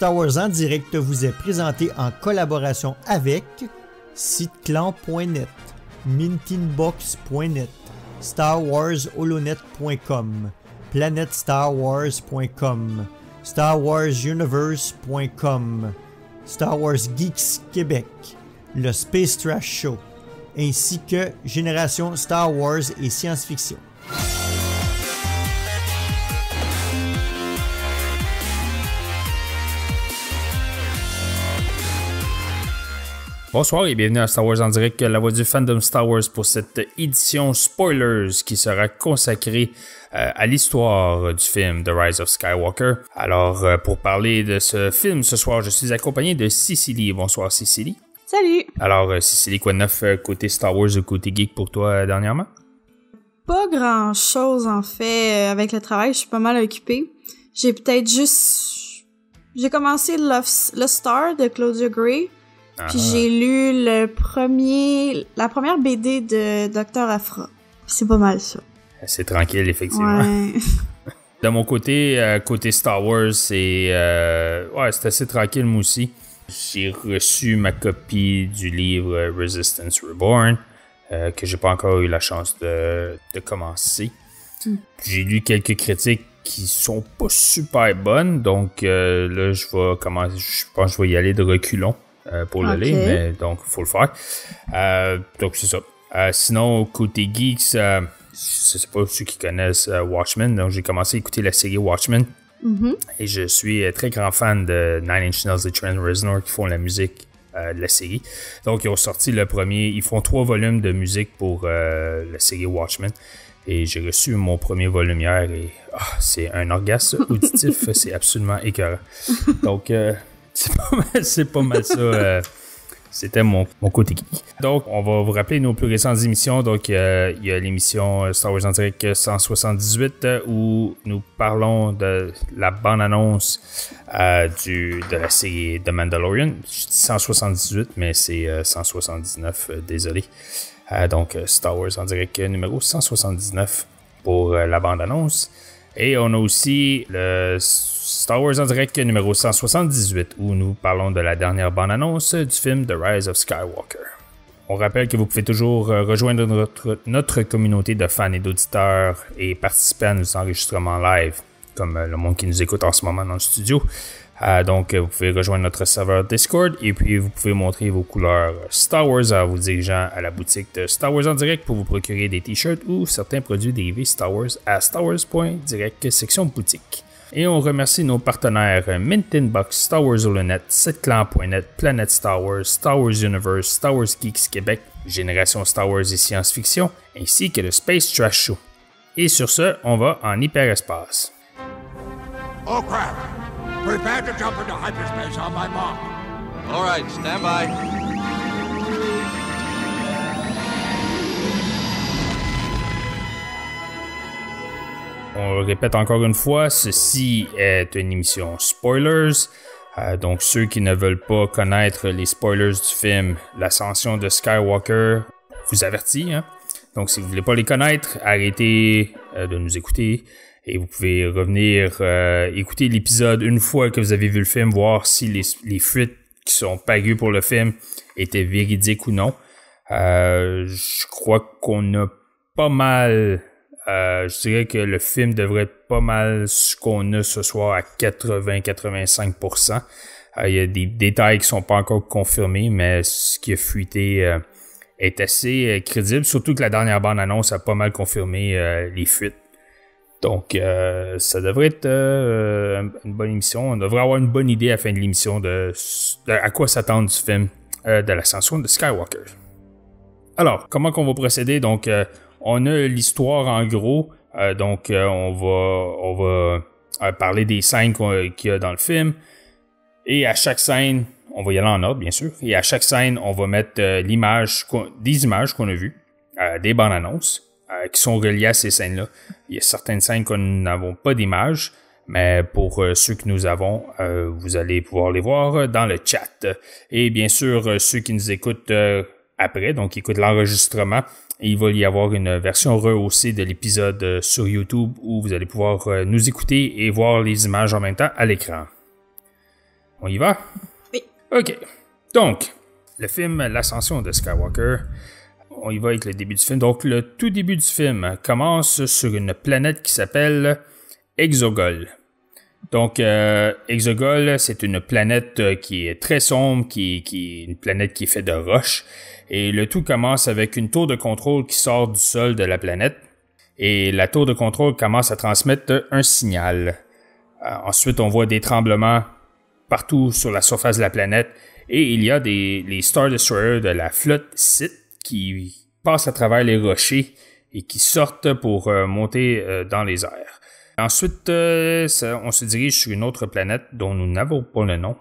Star Wars en direct vous est présenté en collaboration avec siteclan.net, mintinbox.net, StarWarsHolonet.com, PlanetStarWars.com, StarWarsUniverse.com, Star Wars Geeks Québec, le Space Trash Show, ainsi que Génération Star Wars et Science-Fiction. Bonsoir et bienvenue à Star Wars en direct, la voix du fandom Star Wars pour cette édition Spoilers qui sera consacrée à l'histoire du film The Rise of Skywalker. Alors, pour parler de ce film ce soir, je suis accompagné de Cicely. Bonsoir Cicely. Salut! Alors, Cicely, quoi de neuf côté Star Wars ou côté geek pour toi dernièrement? Pas grand-chose en fait avec le travail, je suis pas mal occupée. J'ai peut-être juste... J'ai commencé Lost Star de Claudia Gray. Puis j'ai lu la première BD de Dr. Aphra. C'est pas mal ça. C'est tranquille, effectivement. Ouais. De mon côté, côté Star Wars, c'est assez tranquille moi aussi. J'ai reçu ma copie du livre Resistance Reborn, que j'ai pas encore eu la chance de commencer. J'ai lu quelques critiques qui sont pas super bonnes, donc là je pense que je vais y aller de reculons. Pour le lire, mais donc il faut le faire. Donc c'est ça. Sinon, côté Geeks, je sais pas ceux qui connaissent Watchmen, donc j'ai commencé à écouter la série Watchmen. Et je suis très grand fan de Nine Inch Nails et Trent Reznor qui font la musique de la série. Donc ils ont sorti le premier, ils font 3 volumes de musique pour la série Watchmen. Et j'ai reçu mon premier volume hier et c'est un orgasme auditif, c'est absolument écœurant. Donc c'est pas mal ça. C'était mon côté geek. Donc, on va vous rappeler nos plus récentes émissions. Donc, il y a l'émission Star Wars en direct 178 où nous parlons de la bande-annonce de la série The Mandalorian. Je dis 178, mais c'est 179, désolé. Donc, Star Wars en direct numéro 179 pour la bande-annonce. Et on a aussi le Star Wars en direct numéro 178 où nous parlons de la dernière bande-annonce du film The Rise of Skywalker. On rappelle que vous pouvez toujours rejoindre notre communauté de fans et d'auditeurs et participer à nos enregistrements live, comme le monde qui nous écoute en ce moment dans le studio. Donc, vous pouvez rejoindre notre serveur Discord et puis vous pouvez montrer vos couleurs Star Wars en vous dirigeant à la boutique de Star Wars en direct pour vous procurer des t-shirts ou certains produits dérivés Star Wars à starwars.direct section boutique. Et on remercie nos partenaires Mintinbox, Star Wars Holonet, Siteclan.net, Planet Star Wars, Star Wars Universe, Star Wars Geeks Québec, Génération Star Wars et Science-Fiction, ainsi que le Space Trash Show. Et sur ce, on va en hyperespace. Oh crap! Prepare to jump into hyperspace on my mark. All right, stand by. On le répète encore une fois, ceci est une émission Spoilers. Donc ceux qui ne veulent pas connaître les spoilers du film L'Ascension de Skywalker, vous avertis. Donc si vous ne voulez pas les connaître, arrêtez de nous écouter. Et vous pouvez revenir écouter l'épisode une fois que vous avez vu le film, voir si les fuites qui sont parues pour le film étaient véridiques ou non. Je crois qu'on a pas mal... je dirais que le film devrait être pas mal ce qu'on a ce soir à 80-85%. Il y a des détails qui sont pas encore confirmés, mais ce qui a fuité est assez crédible. Surtout que la dernière bande-annonce a pas mal confirmé les fuites. Donc, ça devrait être une bonne émission. On devrait avoir une bonne idée à la fin de l'émission de à quoi s'attendre du film de l'ascension de Skywalker. Alors, comment qu'on va procéder? Donc, on a l'histoire en gros. Donc, on va parler des scènes qu'il y a dans le film. Et à chaque scène, on va y aller en ordre, bien sûr. Et à chaque scène, on va mettre des images qu'on a vues, des bandes annonces. Qui sont reliés à ces scènes-là. Il y a certaines scènes que nous n'avons pas d'image, mais pour ceux que nous avons, vous allez pouvoir les voir dans le chat. Et bien sûr, ceux qui nous écoutent après, donc qui écoutent l'enregistrement, il va y avoir une version rehaussée de l'épisode sur YouTube où vous allez pouvoir nous écouter et voir les images en même temps à l'écran. On y va? Oui. OK. Donc, le film L'Ascension de Skywalker, on y va avec le début du film. Donc, le tout début du film commence sur une planète qui s'appelle Exogol. Donc, Exogol, c'est une planète qui est très sombre, qui est une planète qui est faite de roches. Et le tout commence avec une tour de contrôle qui sort du sol de la planète. Et la tour de contrôle commence à transmettre un signal. Ensuite, on voit des tremblements partout sur la surface de la planète. Et il y a les Star Destroyers de la flotte Sith qui passent à travers les rochers et qui sortent pour monter dans les airs. Ensuite, on se dirige sur une autre planète dont nous n'avons pas le nom.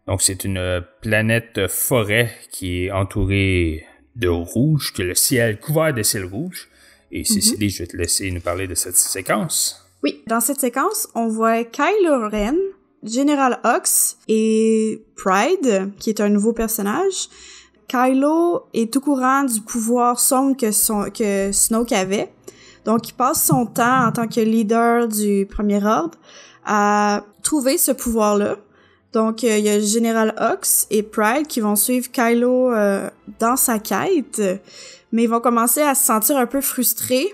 Donc, c'est une planète forêt qui est entourée de rouge, que le ciel couvert de ciel rouge. Et Cécilie, je vais te laisser nous parler de cette séquence. Oui, dans cette séquence, on voit Kylo Ren, General Hux et Pride, qui est un nouveau personnage. Kylo est au courant du pouvoir sombre que Snoke avait. Donc, il passe son temps en tant que leader du Premier Ordre à trouver ce pouvoir-là. Donc, il y a General Hux et Pride qui vont suivre Kylo dans sa quête, mais ils vont commencer à se sentir un peu frustrés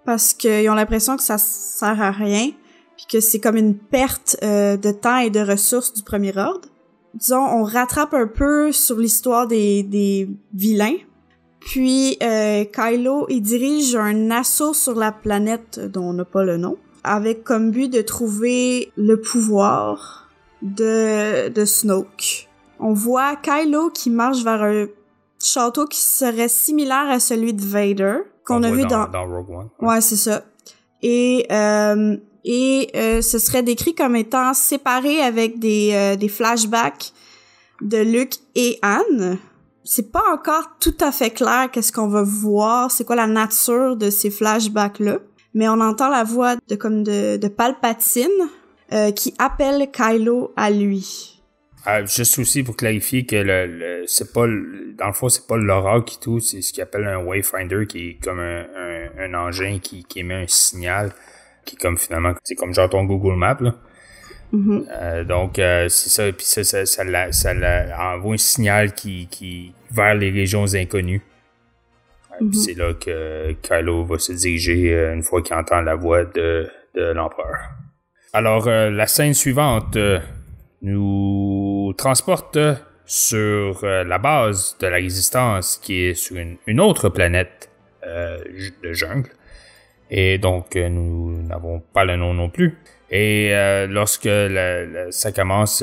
parce qu'ils ont l'impression que ça sert à rien, puis que c'est comme une perte de temps et de ressources du Premier Ordre. Disons, on rattrape un peu sur l'histoire des vilains. Puis, Kylo, il dirige un assaut sur la planète dont on n'a pas le nom, avec comme but de trouver le pouvoir de Snoke. On voit Kylo qui marche vers un château qui serait similaire à celui de Vader, qu'on a vu dans Rogue One. Ouais, c'est ça. Et ce serait décrit comme étant séparé avec des flashbacks de Luke et Han. C'est pas encore tout à fait clair qu'est-ce qu'on va voir, c'est quoi la nature de ces flashbacks-là. Mais on entend la voix de Palpatine qui appelle Kylo à lui. Juste aussi pour clarifier que c'est pas dans le fond, c'est pas l'Oracle et tout, c'est ce qu'ils appellent un Wayfinder, qui est comme un engin qui émet un signal, qui est comme finalement, c'est comme genre ton Google Maps, là. Donc c'est ça, et puis ça envoie un signal qui vers les régions inconnues. Puis c'est là que Kylo va se diriger une fois qu'il entend la voix de l'empereur. Alors la scène suivante nous transporte sur la base de la Résistance, qui est sur une autre planète de jungle. Et donc, nous n'avons pas le nom non plus. Et lorsque ça commence,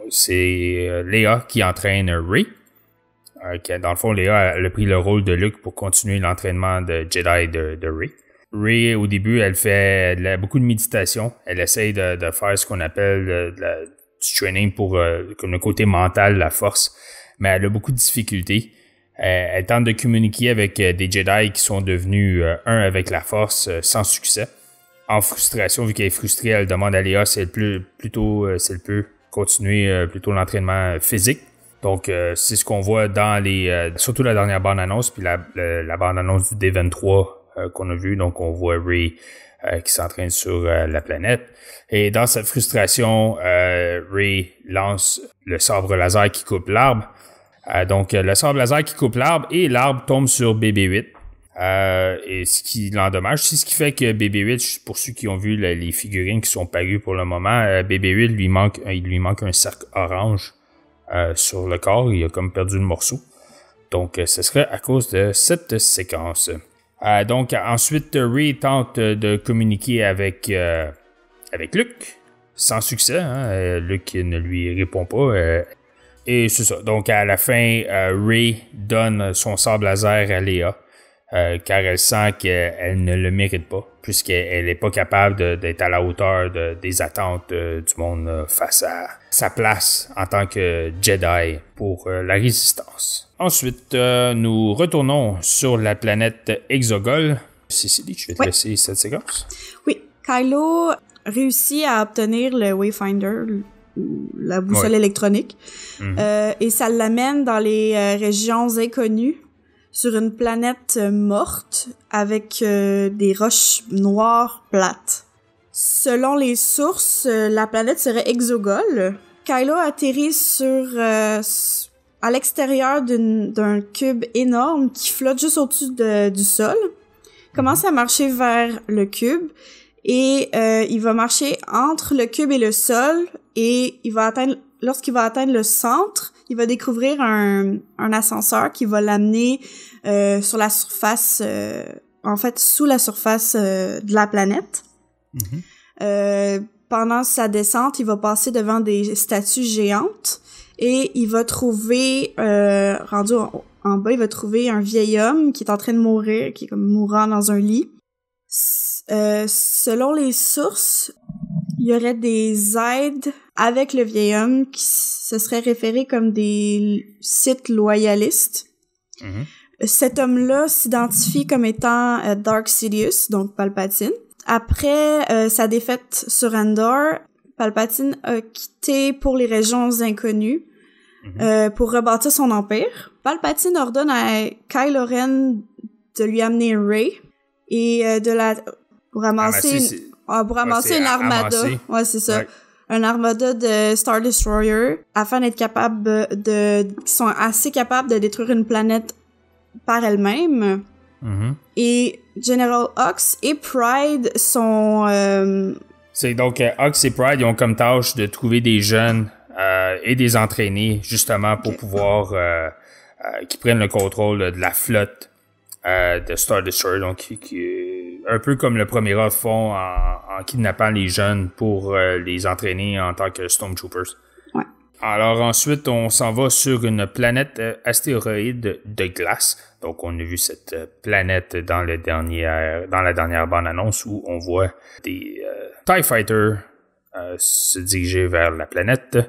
c'est Leia qui entraîne Rey. Dans le fond, Leia elle a pris le rôle de Luke pour continuer l'entraînement de Jedi de Rey. Rey, au début, elle a beaucoup de méditation. Elle essaye de faire ce qu'on appelle du training pour comme le côté mental, la force. Mais elle a beaucoup de difficultés. Elle tente de communiquer avec des Jedi qui sont devenus un avec la force sans succès. En frustration, vu qu'elle est frustrée, elle demande à Leia si elle peut continuer plutôt l'entraînement physique. Donc, c'est ce qu'on voit dans surtout la dernière bande-annonce, puis la bande-annonce du D23 qu'on a vu. Donc, on voit Rey qui s'entraîne sur la planète. Et dans cette frustration, Rey lance le sabre laser qui coupe l'arbre. Donc, le sabre laser qui coupe l'arbre et l'arbre tombe sur BB-8. Et ce qui l'endommage, c'est ce qui fait que BB-8, pour ceux qui ont vu les figurines qui sont parues pour le moment, BB-8 il lui manque un cercle orange sur le corps. Il a comme perdu le morceau. Donc, ce serait à cause de cette séquence. Donc, ensuite, Rey tente de communiquer avec Luke, sans succès. Luke ne lui répond pas. Et c'est ça. Donc, à la fin, Rey donne son sabre laser à Leia, car elle sent qu'elle ne le mérite pas, puisqu'elle n'est pas capable d'être à la hauteur des attentes du monde face à sa place en tant que Jedi pour la Résistance. Ensuite, nous retournons sur la planète Exogol. Cécilie, je vais te laisser cette séquence. Oui, Kylo réussit à obtenir le Wayfinder, la boussole électronique, et ça l'amène dans les régions inconnues, sur une planète morte avec des roches noires plates. Selon les sources, la planète serait Exogol, Kylo atterrit à l'extérieur d'un cube énorme qui flotte juste au-dessus du sol. Il commence à marcher vers le cube et il va marcher entre le cube et le sol et lorsqu'il va atteindre le centre, il va découvrir un ascenseur qui va l'amener sur la surface, sous la surface de la planète. Pendant sa descente, il va passer devant des statues géantes et il va trouver, rendu en bas, il va trouver un vieil homme qui est en train de mourir, qui est comme mourant dans un lit. Selon les sources, il y aurait des aides avec le vieil homme qui se seraient référés comme des Sith loyalistes. Cet homme-là s'identifie comme étant Darth Sidious, donc Palpatine. Après sa défaite sur Endor, Palpatine a quitté pour les régions inconnues pour rebâtir son empire. Palpatine ordonne à Kylo Ren de lui amener Rey et pour ramasser une armada. Ouais, c'est ça. Ouais. Un armada de Star Destroyer afin d'être capable qui sont assez capables de détruire une planète par elle-même. Et General Hux et Pride sont... C'est donc Hux et Pride, ils ont comme tâche de trouver des jeunes et des entraîner justement pour pouvoir qui prennent le contrôle de la flotte de Star Destroyer, donc qui un peu comme le Premier Ordre font en kidnappant les jeunes pour les entraîner en tant que Stormtroopers. Ouais. Alors ensuite, on s'en va sur une planète astéroïde de glace. Donc on a vu cette planète dans la dernière bande-annonce où on voit des TIE Fighters se diriger vers la planète.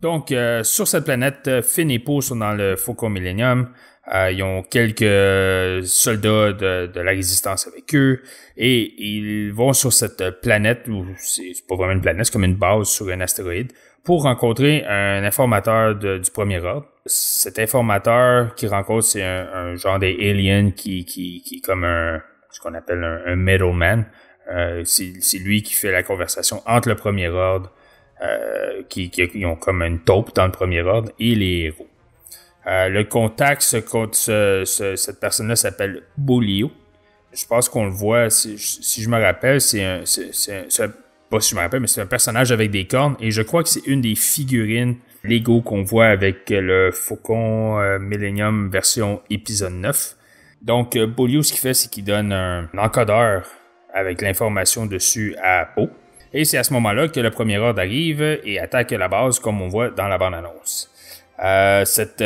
Donc sur cette planète, Finn et Poe sont dans le Faucon Millennium. Ils ont quelques soldats de la résistance avec eux et ils vont sur cette planète, où c'est pas vraiment une planète, c'est comme une base sur un astéroïde, pour rencontrer un informateur du Premier Ordre. Cet informateur qu'ils rencontrent, c'est un genre d'alien qui est comme ce qu'on appelle un middleman. C'est lui qui fait la conversation entre le Premier Ordre, qui ont comme une taupe dans le Premier Ordre, et les héros. Le contact cette personne-là s'appelle Bolio. Je pense qu'on le voit, si je me rappelle, pas si je me rappelle, mais c'est un personnage avec des cornes, et je crois que c'est une des figurines Lego qu'on voit avec le Faucon Millennium version épisode 9. Donc, Bolio, ce qu'il fait, c'est qu'il donne un encodeur avec l'information dessus à Poe. Et c'est à ce moment-là que le Premier Ordre arrive et attaque la base, comme on voit dans la bande-annonce. Cet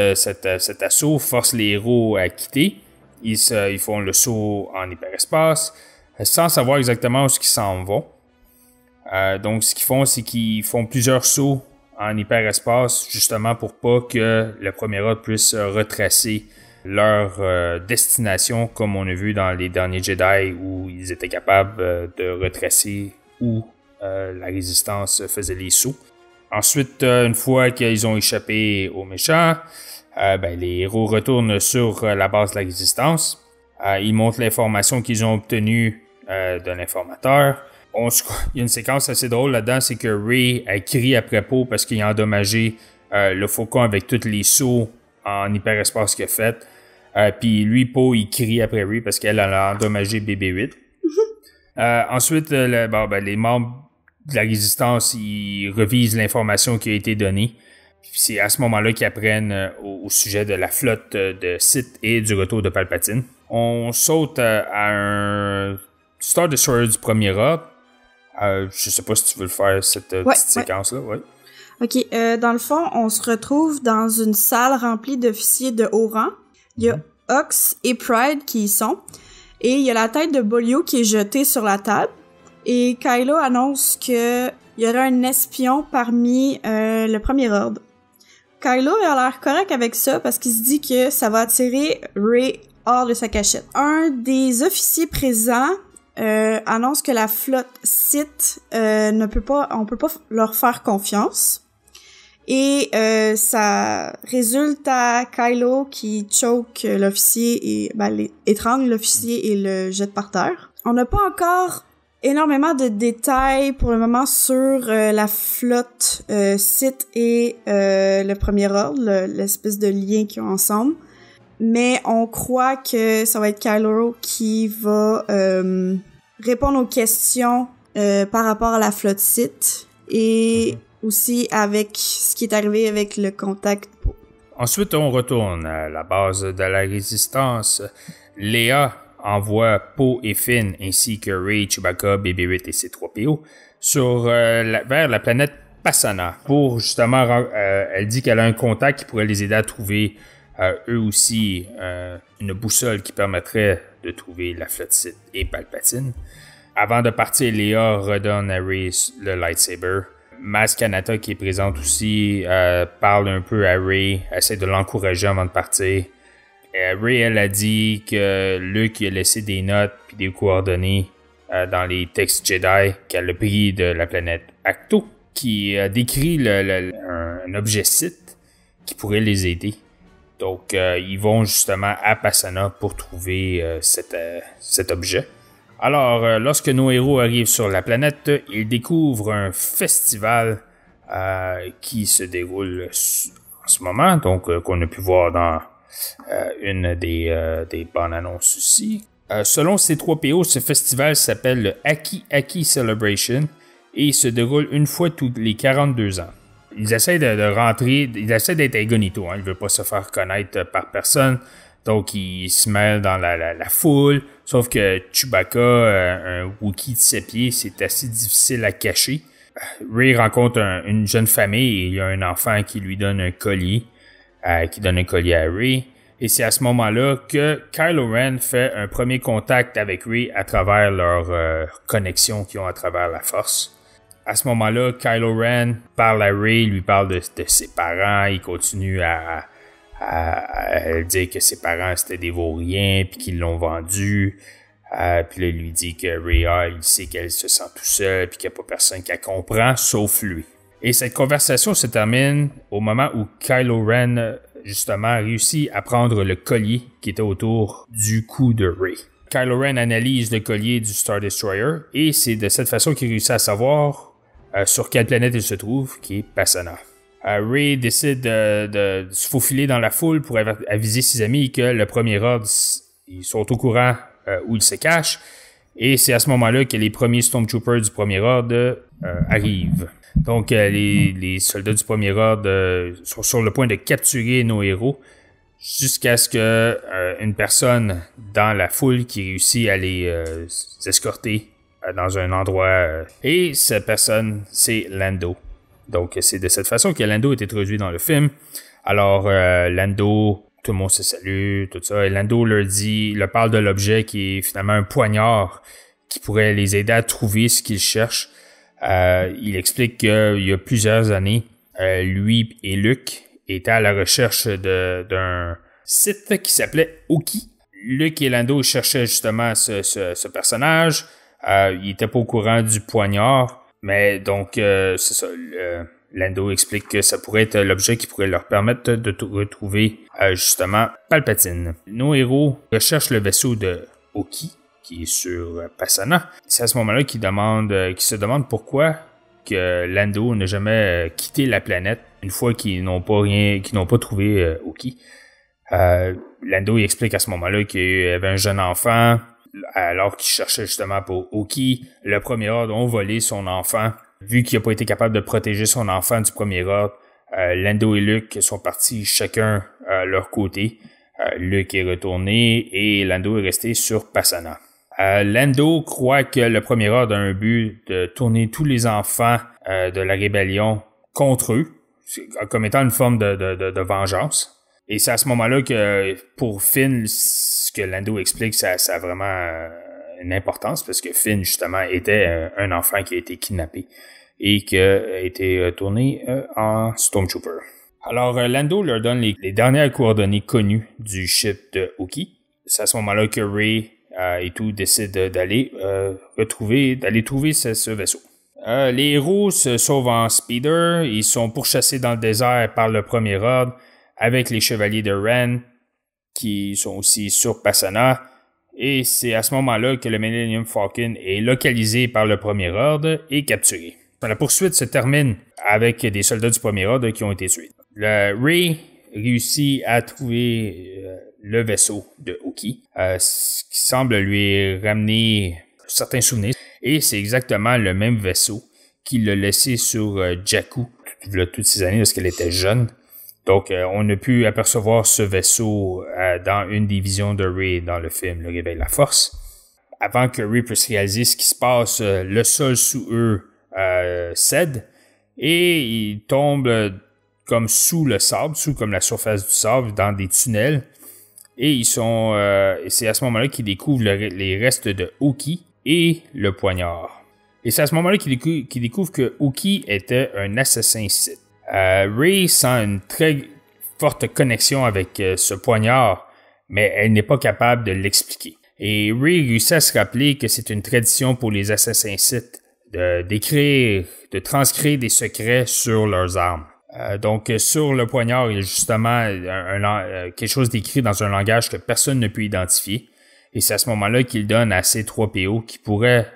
assaut force les héros à quitter. Ils font le saut en hyperespace sans savoir exactement où ils s'en vont. Donc, ce qu'ils font, c'est qu'ils font plusieurs sauts en hyperespace justement pour pas que le Premier Ordre puisse retracer leur destination, comme on a vu dans les derniers Jedi où ils étaient capables de retracer où la résistance faisait les sauts. Ensuite, une fois qu'ils ont échappé aux méchants, les héros retournent sur la base de la résistance. Ils montrent l'information qu'ils ont obtenue de l'informateur. Il y a une séquence assez drôle là-dedans, c'est que Rey crie après Poe parce qu'il a endommagé le Faucon avec tous les sauts en hyperespace qu'il a fait. Puis lui, Poe, il crie après Rey parce qu'elle a endommagé BB-8. Ensuite, les membres de la résistance, ils revisent l'information qui a été donnée. Puis c'est à ce moment-là qu'ils apprennent au sujet de la flotte de Sith et du retour de Palpatine. On saute à un Star Destroyer du Premier Ordre. Je sais pas si tu veux le faire, cette petite séquence-là. Ouais. OK. Dans le fond, on se retrouve dans une salle remplie d'officiers de haut rang. Il y a Hux et Pride qui y sont. Et il y a la tête de Bolio qui est jetée sur la table. Et Kylo annonce qu'il y aura un espion parmi le Premier Ordre. Kylo a l'air correct avec ça parce qu'il se dit que ça va attirer Rey hors de sa cachette. Un des officiers présents annonce que la flotte Sith on peut pas leur faire confiance. Et ça résulte à Kylo qui choke l'officier et étrangle l'officier et le jette par terre. On n'a pas encore énormément de détails pour le moment sur la flotte Sith et le Premier Ordre, l'espèce de lien qu'ils ont ensemble. Mais on croit que ça va être Kylo qui va répondre aux questions par rapport à la flotte Sith et aussi avec ce qui est arrivé avec le contact Poe. Ensuite, on retourne à la base de la Résistance. Leia envoie Poe et Finn ainsi que Rey, Chewbacca, Baby Yoda et C-3PO vers la planète Pasaana pour justement, elle dit qu'elle a un contact qui pourrait les aider à trouver eux aussi une boussole qui permettrait de trouver la flotte Sith et Palpatine. Avant de partir, Leia redonne à Rey le lightsaber. Maz Kanata, qui est présente aussi, parle un peu à Rey, essaie de l'encourager avant de partir. Rey, elle a dit que Luke a laissé des notes et des coordonnées dans les textes Jedi qu'elle a pris de la planète Ahch-To, qui décrit un objet Sith qui pourrait les aider. Donc, ils vont justement à Pasaana pour trouver cet objet. Alors, lorsque nos héros arrivent sur la planète, ils découvrent un festival qui se déroule en ce moment, donc qu'on a pu voir dans une des bandes annonces ici. Selon C-3PO, ce festival s'appelle le Aki Celebration et il se déroule une fois tous les 42 ans. Ils essaient de rentrer, ils essaient d'être incognito, hein, ils ne veulent pas se faire connaître par personne. Donc, il se mêle dans la foule. Sauf que Chewbacca, un Wookiee de 7 pieds, c'est assez difficile à cacher. Rey rencontre une jeune famille et il y a un enfant qui lui donne un collier. Qui donne un collier à Rey. Et c'est à ce moment-là que Kylo Ren fait un premier contact avec Rey à travers leur connexion qu'ils ont à travers la Force. À ce moment-là, Kylo Ren parle à Rey, lui parle de ses parents. Il continue à dire que ses parents c'était des vauriens puis qu'ils l'ont vendu. Puis là, il lui dit que Rey, il sait qu'elle se sent tout seul puis qu'il n'y a pas personne qui la comprend sauf lui. Et cette conversation se termine au moment où Kylo Ren, justement, réussit à prendre le collier qui était autour du cou de Rey. Kylo Ren analyse le collier du Star Destroyer et c'est de cette façon qu'il réussit à savoir sur quelle planète il se trouve, qui est Pasaana. Rey décide de se faufiler dans la foule pour aviser ses amis que le Premier Ordre, ils sont au courant où ils se cachent. Et c'est à ce moment-là que les premiers Stormtroopers du Premier Ordre arrivent. Donc, les soldats du Premier Ordre sont sur le point de capturer nos héros jusqu'à ce que une personne dans la foule qui réussit à les escorter dans un endroit. Et cette personne, c'est Lando. Donc, c'est de cette façon que Lando est introduit dans le film. Alors, Lando, tout le monde se salue, tout ça. Et Lando leur parle de l'objet qui est finalement un poignard qui pourrait les aider à trouver ce qu'ils cherchent. Il explique qu'il y a plusieurs années, lui et Luke étaient à la recherche d'un Sith qui s'appelait Oki. Luke et Lando cherchaient justement ce personnage. Il n'était pas au courant du poignard. Mais donc, c'est ça. Lando explique que ça pourrait être l'objet qui pourrait leur permettre de retrouver justement Palpatine. Nos héros recherchent le vaisseau de Oki, qui est sur Pasaana. C'est à ce moment-là qu'ils se demandent pourquoi que Lando n'a jamais quitté la planète une fois qu'ils n'ont pas trouvé Oki. Lando il explique à ce moment-là qu'il y avait un jeune enfant. Alors qu'il cherchait justement pour Oki, le Premier Ordre ont volé son enfant. Vu qu'il n'a pas été capable de protéger son enfant du Premier Ordre, Lando et Luke sont partis chacun à leur côté. Luke est retourné et Lando est resté sur Pasaana. Lando croit que le Premier Ordre a un but de tourner tous les enfants de la rébellion contre eux, comme étant une forme de vengeance. Et c'est à ce moment-là que pour Finn, ce que Lando explique, ça a vraiment une importance parce que Finn, justement, était un enfant qui a été kidnappé et qui a été tourné en Stormtrooper. Alors, Lando leur donne les dernières coordonnées connues du ship de Oki. C'est à ce moment-là que Rey et tout décident d'aller trouver ce vaisseau. Les héros se sauvent en speeder. Ils sont pourchassés dans le désert par le Premier Ordre avec les chevaliers de Ren qui sont aussi sur Pasaana. Et c'est à ce moment-là que le Millennium Falcon est localisé par le Premier Ordre et capturé. La poursuite se termine avec des soldats du Premier Ordre qui ont été tués. Ray réussit à trouver le vaisseau de Oki, ce qui semble lui ramener certains souvenirs. Et c'est exactement le même vaisseau qu'il a laissé sur Jakku il y a toutes ces années lorsqu'elle était jeune. Donc, on a pu apercevoir ce vaisseau dans une des visions de Ray dans le film Le Réveil de la Force. Avant que Ray puisse réaliser ce qui se passe, le sol sous eux cède et il tombe comme sous le sable, sous comme la surface du sable, dans des tunnels. Et ils sont, c'est à ce moment-là qu'ils découvrent les restes de Oki et le poignard. Et c'est à ce moment-là qu'ils découvrent que Oki était un assassin Sith. Ray sent une très forte connexion avec ce poignard, mais elle n'est pas capable de l'expliquer. Et Ray réussit à se rappeler que c'est une tradition pour les assassins Sith d'écrire, de transcrire des secrets sur leurs armes. Donc, sur le poignard, il y a justement quelque chose d'écrit dans un langage que personne ne peut identifier. Et c'est à ce moment-là qu'il donne à C3PO qui pourrait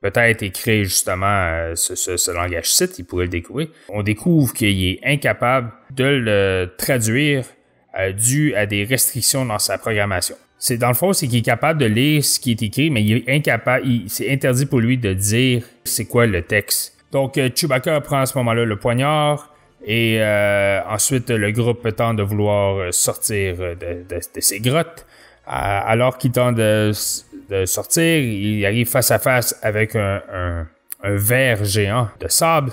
peut-être écrire justement ce langage Sith, il pourrait le découvrir. On découvre qu'il est incapable de le traduire dû à des restrictions dans sa programmation. C'est dans le fond, c'est qu'il est capable de lire ce qui est écrit, mais il est incapable, c'est interdit pour lui de dire c'est quoi le texte. Donc, Chewbacca prend à ce moment-là le poignard et ensuite le groupe tente de vouloir sortir de ses grottes. Alors qu'il tente de sortir, il arrive face à face avec un ver géant de sable.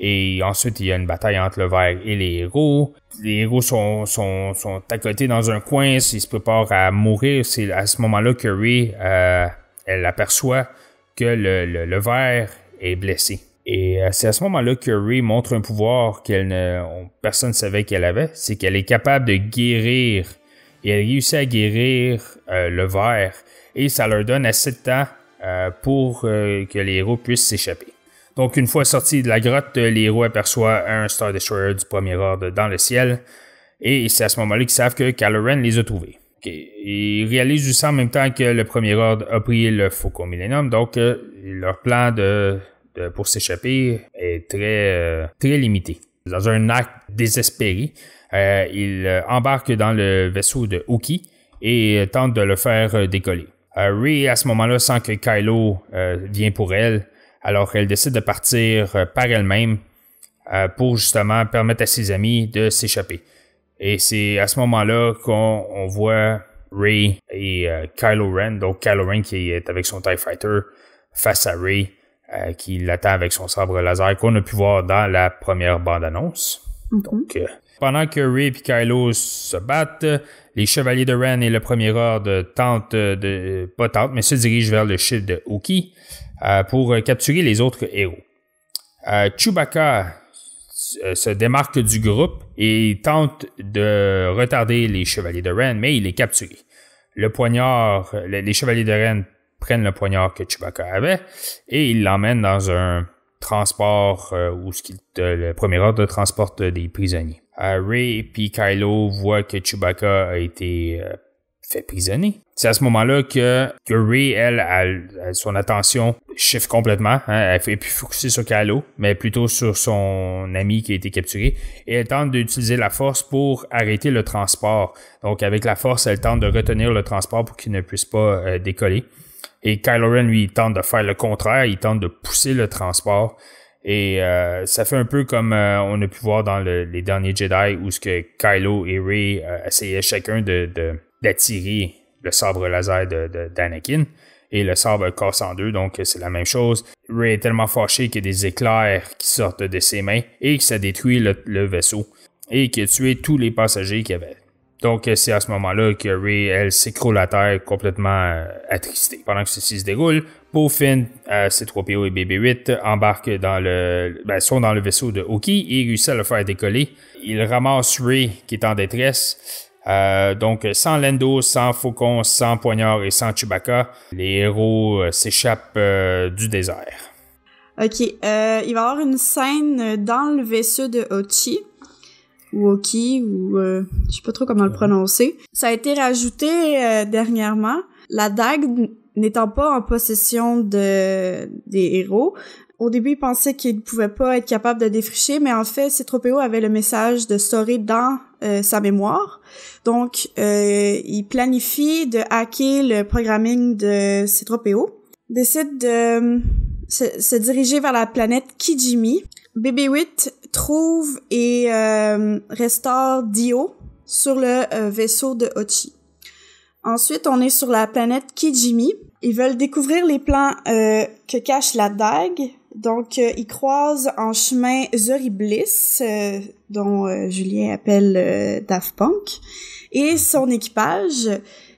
Et ensuite, il y a une bataille entre le ver et les héros. Les héros sont à côté dans un coin, ils se préparent à mourir. C'est à ce moment-là que Rey, elle aperçoit que le ver est blessé. Et c'est à ce moment-là que Rey montre un pouvoir personne ne savait qu'elle avait. C'est qu'elle est capable de guérir. Et elle réussit à guérir le ver. Et ça leur donne assez de temps pour que les héros puissent s'échapper. Donc, une fois sortis de la grotte, les héros aperçoivent un Star Destroyer du Premier Ordre dans le ciel. Et c'est à ce moment-là qu'ils savent que Kylo Ren les a trouvés. Okay. Ils réalisent aussi en même temps que le Premier Ordre a pris le Faucon Millennium. Donc, leur plan pour s'échapper est très limité. Dans un acte désespéré, ils embarquent dans le vaisseau de Oki et tentent de le faire décoller. Rey, à ce moment-là, sent que Kylo vient pour elle. Alors elle décide de partir par elle-même pour justement permettre à ses amis de s'échapper. Et c'est à ce moment-là qu'on voit Rey et Kylo Ren, donc Kylo Ren qui est avec son TIE Fighter face à Rey, qui l'attend avec son sabre laser qu'on a pu voir dans la première bande-annonce. Mm-hmm. Donc, pendant que Rey et Kylo se battent, les chevaliers de Ren et le Premier Ordre mais se dirigent vers le ship de Oki pour capturer les autres héros. Chewbacca se démarque du groupe et tente de retarder les chevaliers de Ren, mais il est capturé. Le poignard, les chevaliers de Ren prennent le poignard que Chewbacca avait et ils l'emmènent dans un transport où le Premier Ordre transporte des prisonniers. Rey et Kylo voient que Chewbacca a été fait prisonnier. C'est à ce moment-là que Rey, elle, son attention shift complètement. Hein, elle fait plus focusser sur Kylo, mais plutôt sur son ami qui a été capturé. Et elle tente d'utiliser la force pour arrêter le transport. Donc, avec la force, elle tente de retenir le transport pour qu'il ne puisse pas décoller. Et Kylo Ren, lui, il tente de faire le contraire. Il tente de pousser le transport. Et ça fait un peu comme on a pu voir dans les derniers Jedi où ce que Kylo et Rey essayaient chacun d'attirer le sabre laser d'Anakin et le sabre casse en deux, donc c'est la même chose. Rey est tellement fâché qu'il y a des éclairs qui sortent de ses mains et que ça détruit le vaisseau et qu'il a tué tous les passagers qu'il y avait. Donc c'est à ce moment-là que Rey, elle, s'écroule à terre complètement attristée. Pendant que ceci se déroule, Poe, Finn, C3PO et BB-8 embarquent sont dans le vaisseau de Oki et réussissent à le faire décoller. Ils ramassent Rey qui est en détresse. Donc, sans Lando, sans Faucon, sans Poignard et sans Chewbacca, les héros s'échappent du désert. Ok, il va y avoir une scène dans le vaisseau de Ochi Wookiee ou je sais pas trop comment le prononcer. Ça a été rajouté dernièrement. La dague n'étant pas en possession des héros, au début, ils pensaient qu'ils pouvaient pas être capables de défricher, mais en fait, C-3PO avait le message de Story dans sa mémoire. Donc, il planifie de hacker le programming de C-3PO, décide de se diriger vers la planète Kijimi. BB-8 trouve et restaure Dio sur le vaisseau de Hochi. Ensuite, on est sur la planète Kijimi. Ils veulent découvrir les plans que cache la dague. Donc, ils croisent en chemin Zuri Bliss, dont Julien appelle Daft Punk, et son équipage.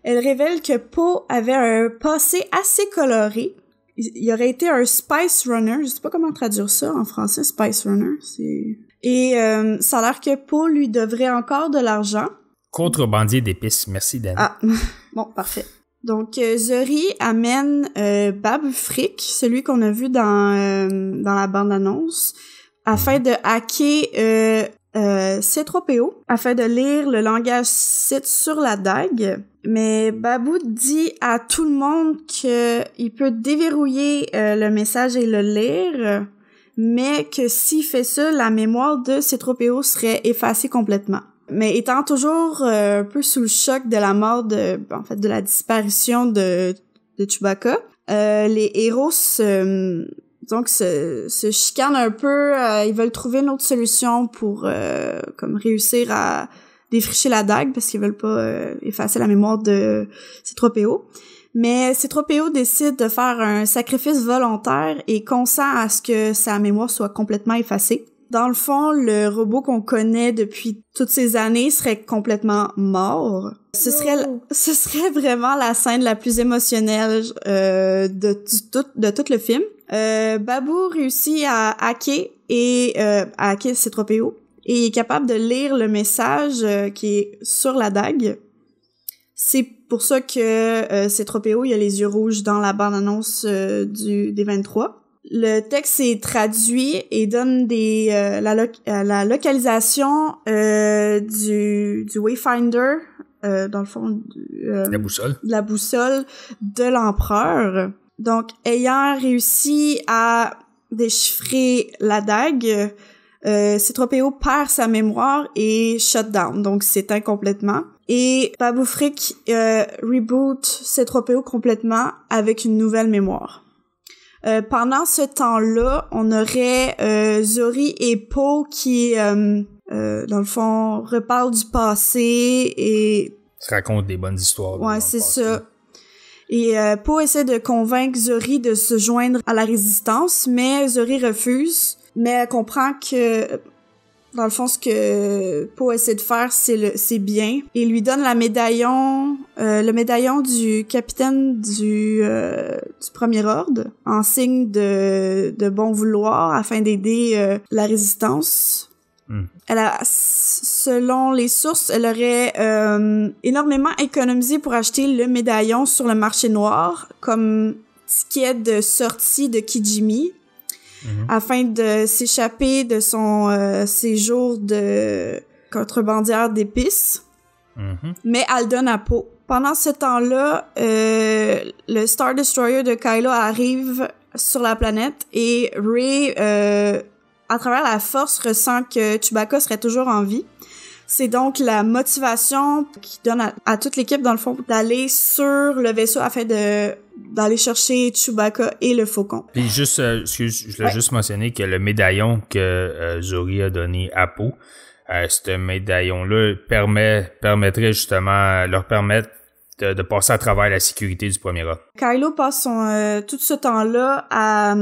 Elle révèle que Poe avait un passé assez coloré. Il aurait été un Spice Runner. Je sais pas comment traduire ça en français, Spice Runner. Et ça a l'air que Poe lui devrait encore de l'argent. Contrebandier d'épices. Merci, Dan. Ah, bon, parfait. Donc, Zuri amène Babu Frick, celui qu'on a vu dans la bande-annonce, afin de hacker C-3PO, afin de lire le langage Sith sur la dague. Mais Babu dit à tout le monde qu'il peut déverrouiller le message et le lire, mais que s'il fait ça, la mémoire de C-3PO serait effacée complètement. Mais étant toujours un peu sous le choc de la mort de la disparition de Chewbacca, les héros se chicanent un peu, ils veulent trouver une autre solution pour comme réussir à défricher la dague parce qu'ils veulent pas effacer la mémoire de C-3PO. Mais C-3PO décide de faire un sacrifice volontaire et consent à ce que sa mémoire soit complètement effacée. Dans le fond, le robot qu'on connaît depuis toutes ces années serait complètement mort. Ce serait vraiment la scène la plus émotionnelle de tout le film. Babu réussit à hacker C-3PO et est capable de lire le message qui est sur la dague. C'est pour ça que C-3PO il a les yeux rouges dans la bande-annonce des 23. Le texte est traduit et donne la localisation du Wayfinder, dans le fond, la boussole de l'empereur. Donc, ayant réussi à déchiffrer la dague, C-3PO perd sa mémoire et shut down, donc s'éteint complètement. Et Babu Frick reboot C-3PO complètement avec une nouvelle mémoire. Pendant ce temps-là, on aurait Zuri et Poe qui, dans le fond, reparlent du passé et... Se racontent des bonnes histoires. Ouais, c'est ça. Et Poe essaie de convaincre Zuri de se joindre à la résistance, mais Zuri refuse. Mais elle comprend que, dans le fond, ce que Poe essaie de faire, c'est bien. Et lui donne le médaillon du capitaine du Premier Ordre, en signe de bon vouloir, afin d'aider la résistance. Selon les sources, elle aurait énormément économisé pour acheter le médaillon sur le marché noir, comme ticket de sortie de Kijimi. Afin de s'échapper de son séjour de contrebandière d'épices. Mais elle donne à Poe. Pendant ce temps-là, le Star Destroyer de Kylo arrive sur la planète et Rey, à travers la force, ressent que Chewbacca serait toujours en vie. C'est donc la motivation qui donne à toute l'équipe, dans le fond, d'aller sur le vaisseau afin d'aller chercher Chewbacca et le faucon. Puis juste, je voulais juste mentionner que le médaillon que Zuri a donné à Poe, ce médaillon-là permettrait justement, leur permettre de passer à travers la sécurité du Premier Ordre. Kylo passe tout ce temps-là à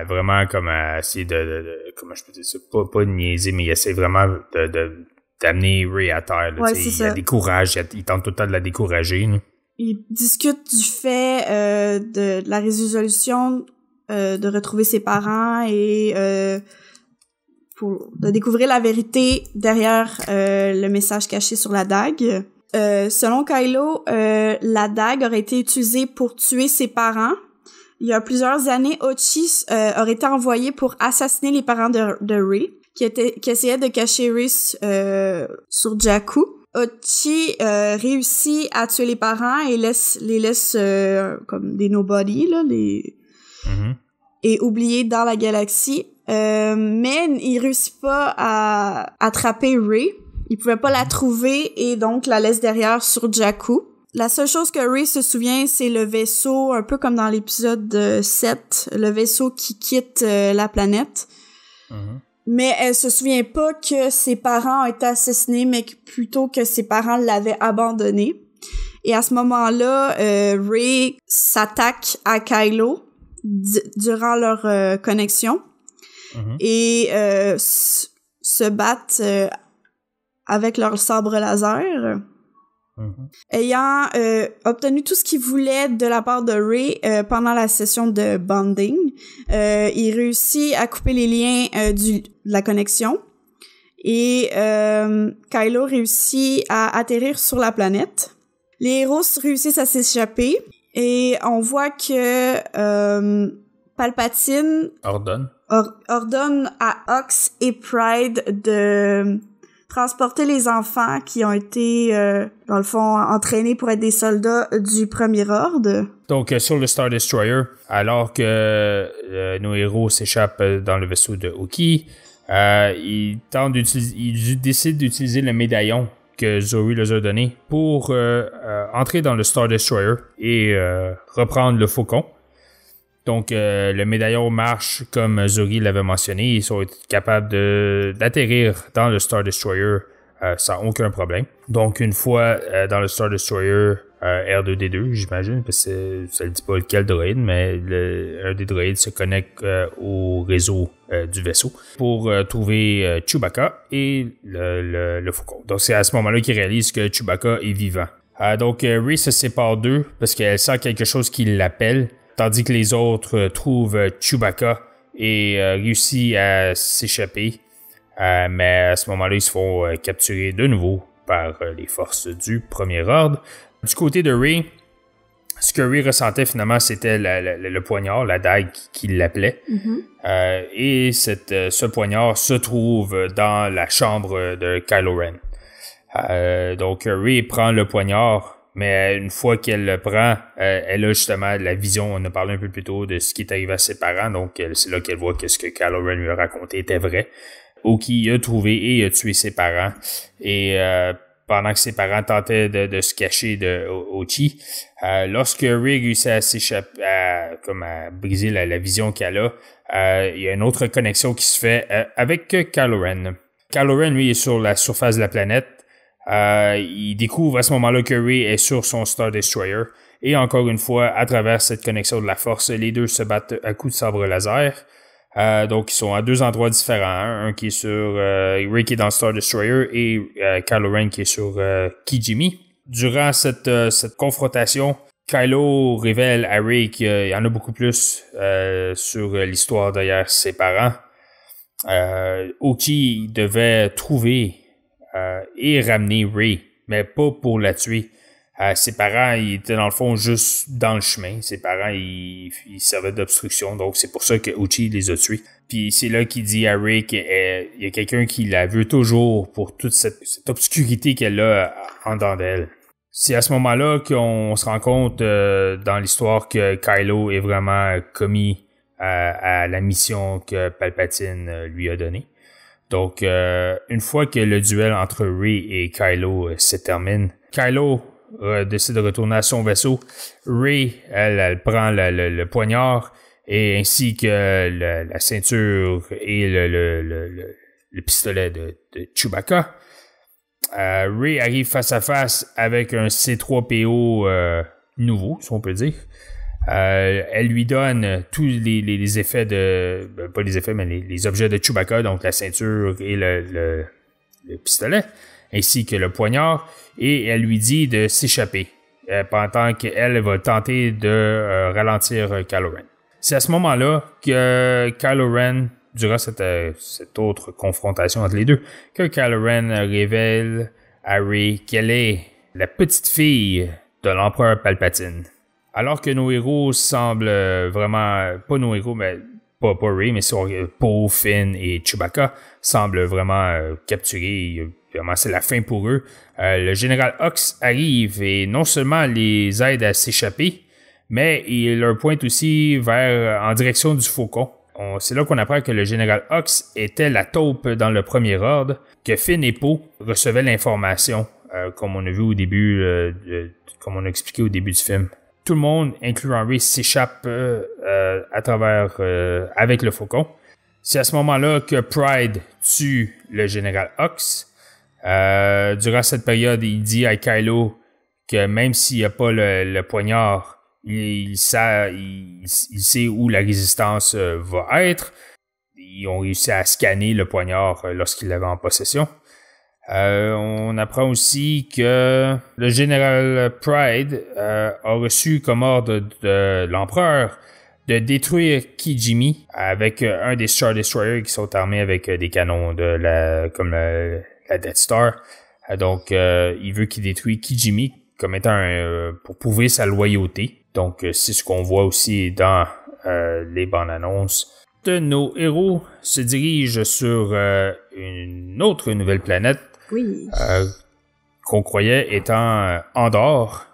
vraiment comme à essayer comment je peux dire ça, pas de niaiser, mais il essaie vraiment d'amener Rey à terre. Là, ouais, c'est il la décourage, il tente tout le temps de la décourager. Là. Il discute du fait de la résolution de retrouver ses parents et de découvrir la vérité derrière le message caché sur la dague. Selon Kylo, la dague aurait été utilisée pour tuer ses parents. Il y a plusieurs années, Hochi aurait été envoyé pour assassiner les parents de Rey. qui essayait de cacher Rey sur Jakku. Ochi réussit à tuer les parents et les laisse comme des nobody, là, et oubliés dans la galaxie. Mais il réussit pas à attraper Rey. Il pouvait pas la trouver et donc la laisse derrière sur Jakku. La seule chose que Rey se souvient, c'est le vaisseau, un peu comme dans l'épisode 7, le vaisseau qui quitte la planète. Mais elle se souvient pas que ses parents ont été assassinés, mais plutôt que ses parents l'avaient abandonné. Et à ce moment-là, Rey s'attaque à Kylo durant leur connexion et se battent avec leur sabre laser. Ayant obtenu tout ce qu'il voulait de la part de Rey pendant la session de bonding, il réussit à couper les liens de la connexion et Kylo réussit à atterrir sur la planète. Les héros réussissent à s'échapper et on voit que Palpatine ordonne à Hux et Pride de transporter les enfants qui ont été, dans le fond, entraînés pour être des soldats du Premier Ordre. Donc, sur le Star Destroyer, alors que nos héros s'échappent dans le vaisseau de Hoki, ils décident d'utiliser le médaillon que Zorii leur a donné pour entrer dans le Star Destroyer et reprendre le Faucon. Donc, le médaillon marche comme Zorii l'avait mentionné. Ils sont capables d'atterrir dans le Star Destroyer sans aucun problème. Donc, une fois dans le Star Destroyer R2-D2, j'imagine, parce que ça ne dit pas lequel droïde, mais un des droïdes se connecte au réseau du vaisseau pour trouver Chewbacca et le Faucon. Donc, c'est à ce moment-là qu'ils réalisent que Chewbacca est vivant. Donc, Rey se sépare d'eux parce qu'elle sent quelque chose qui l'appelle. Tandis que les autres trouvent Chewbacca et réussissent à s'échapper. Mais à ce moment-là, ils se font capturer de nouveau par les forces du Premier Ordre. Du côté de Rey, ce que Rey ressentait finalement, c'était le poignard, la dague qui l'appelait. Et ce poignard se trouve dans la chambre de Kylo Ren. Donc Rey prend le poignard. Mais une fois qu'elle le prend, elle a justement la vision, on a parlé un peu plus tôt de ce qui est arrivé à ses parents, donc c'est là qu'elle voit que ce que Kylo Ren lui a raconté était vrai. Hoki a trouvé et a tué ses parents, et pendant que ses parents tentaient de se cacher de Hochi, lorsque Rey réussit à s'échapper, à briser la vision qu'elle a, il y a une autre connexion qui se fait avec Kylo Ren. Kylo Ren, lui, est sur la surface de la planète. Il découvre à ce moment-là que Rey est sur son Star Destroyer. Et encore une fois, à travers cette connexion de la force, les deux se battent à coups de sabre laser. Donc, ils sont à deux endroits différents. Un qui est sur Rey qui est dans le Star Destroyer et Kylo Ren qui est sur Kijimi. Durant cette confrontation, Kylo révèle à Rey qu'il y en a beaucoup plus sur l'histoire derrière ses parents. Hoki devait trouver et ramener Rey, mais pas pour la tuer. Ses parents, ils étaient dans le fond juste dans le chemin. Ses parents, ils servaient d'obstruction, donc c'est pour ça que Hochi les a tués. Puis c'est là qu'il dit à Rey qu'il y a quelqu'un qui la veut toujours pour toute cette obscurité qu'elle a en dedans d'elle. C'est à ce moment-là qu'on se rend compte dans l'histoire que Kylo est vraiment commis à la mission que Palpatine lui a donnée. Donc, une fois que le duel entre Rey et Kylo se termine, Kylo décide de retourner à son vaisseau. Rey, elle prend le poignard et ainsi que la ceinture et le pistolet de Chewbacca. Rey arrive face à face avec un C-3PO nouveau, si on peut dire. Elle lui donne tous les effets pas les effets, mais les objets de Chewbacca, donc la ceinture et le pistolet, ainsi que le poignard, et elle lui dit de s'échapper, pendant qu'elle va tenter de ralentir Kylo Ren. C'est à ce moment-là que Kylo Ren, durant cette autre confrontation entre les deux, que Kylo Ren révèle à Rey qu'elle est la petite fille de l'empereur Palpatine. Alors que nos héros semblent vraiment, pas nos héros, mais pas Rey, mais Poe, Finn et Chewbacca semblent vraiment capturés. Vraiment, c'est la fin pour eux. Le général Hux arrive et non seulement les aide à s'échapper, mais il leur pointe aussi en direction du Faucon. C'est là qu'on apprend que le général Hux était la taupe dans le Premier Ordre, que Finn et Poe recevaient l'information, comme on a vu au début, comme on a expliqué au début du film. Tout le monde, incluant Rey, s'échappe à travers avec le Faucon. C'est à ce moment-là que Pride tue le général Hux. Durant cette période, il dit à Kylo que même s'il n'y a pas le poignard, il sait où la résistance va être. Ils ont réussi à scanner le poignard lorsqu'il l'avait en possession. On apprend aussi que le général Pride a reçu comme ordre de l'empereur de détruire Kijimi avec un des Star Destroyers qui sont armés avec des canons comme la Death Star. Donc, il veut qu'il détruise Kijimi comme étant pour prouver sa loyauté. Donc, c'est ce qu'on voit aussi dans les bandes annonces. Nos héros se dirigent sur une autre nouvelle planète qu'on croyait étant Andorre.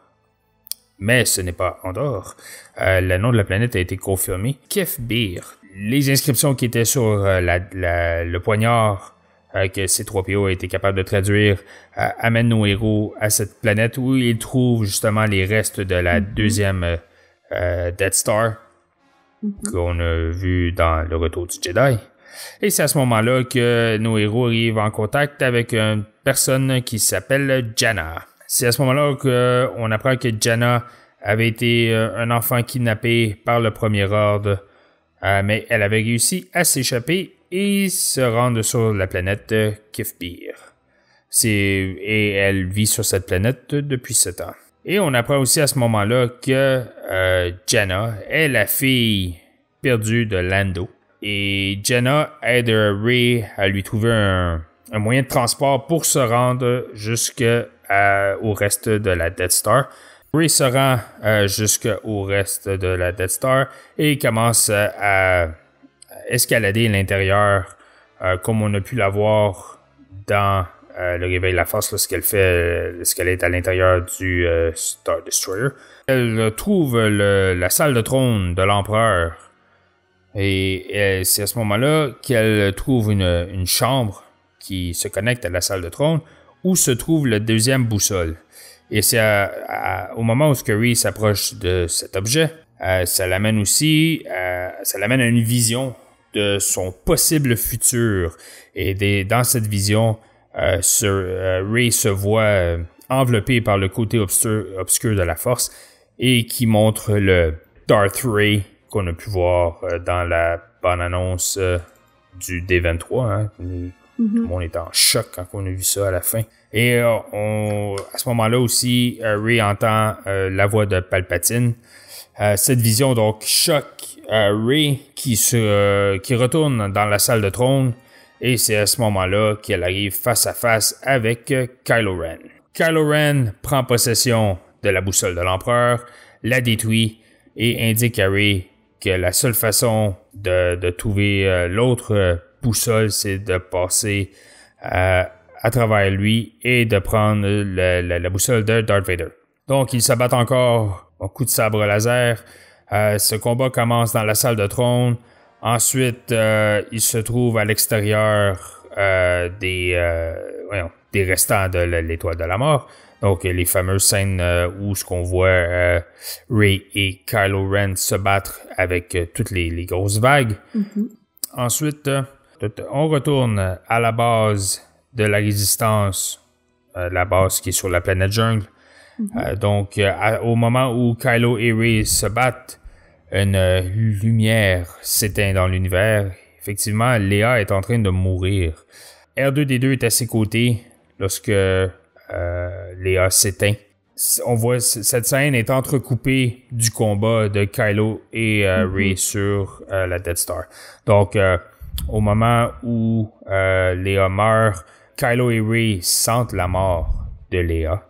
Mais ce n'est pas Andorre. Le nom de la planète a été confirmé. Kefbir. Les inscriptions qui étaient sur le poignard que C-3PO a été capable de traduire amènent nos héros à cette planète où ils trouvent justement les restes de la deuxième Death Star qu'on a vu dans Le Retour du Jedi. Et c'est à ce moment-là que nos héros arrivent en contact avec une personne qui s'appelle Jannah. C'est à ce moment-là qu'on apprend que Jannah avait été un enfant kidnappé par le Premier Ordre, mais elle avait réussi à s'échapper et se rendre sur la planète Kefbir. Et elle vit sur cette planète depuis 7 ans. Et on apprend aussi à ce moment-là que Jannah est la fille perdue de Lando. Et Jannah aide Rey à lui trouver un moyen de transport pour se rendre jusqu'au reste de la Death Star. Rey se rend jusqu'au reste de la Death Star et commence à escalader l'intérieur comme on a pu la voir dans le Réveil de la Force lorsqu'elle est à l'intérieur du Star Destroyer. Elle trouve la salle de trône de l'empereur et c'est à ce moment-là qu'elle trouve une chambre qui se connecte à la salle de trône où se trouve la deuxième boussole. Et c'est au moment où Rey s'approche de cet objet, ça l'amène à une vision de son possible futur. Et dans cette vision, Rey se voit enveloppé par le côté obscur de la Force et qui montre le Darth Rey qu'on a pu voir dans la bande-annonce du D23. Hein. Tout le monde était en choc quand on a vu ça à la fin. Et à ce moment-là aussi, Rey entend la voix de Palpatine. Cette vision donc choque Rey qui retourne dans la salle de trône et c'est à ce moment-là qu'elle arrive face à face avec Kylo Ren. Kylo Ren prend possession de la boussole de l'empereur, la détruit et indique à Rey que la seule façon de trouver l'autre boussole, c'est de passer à travers lui et de prendre la boussole de Darth Vader. Donc, ils se battent encore au coup de sabre laser. Ce combat commence dans la salle de trône. Ensuite, ils se trouvent à l'extérieur des restants de l'étoile de la mort. Donc, les fameuses scènes où ce qu'on voit Rey et Kylo Ren se battre avec toutes les grosses vagues. Ensuite, on retourne à la base de la résistance, la base qui est sur la planète jungle. Donc, au moment où Kylo et Rey se battent, une lumière s'éteint dans l'univers. Effectivement, Leia est en train de mourir. R2-D2 est à ses côtés lorsque Leia s'éteint. On voit cette scène est entrecoupée du combat de Kylo et Rey sur la Death Star. Donc, au moment où Leia meurt, Kylo et Rey sentent la mort de Leia.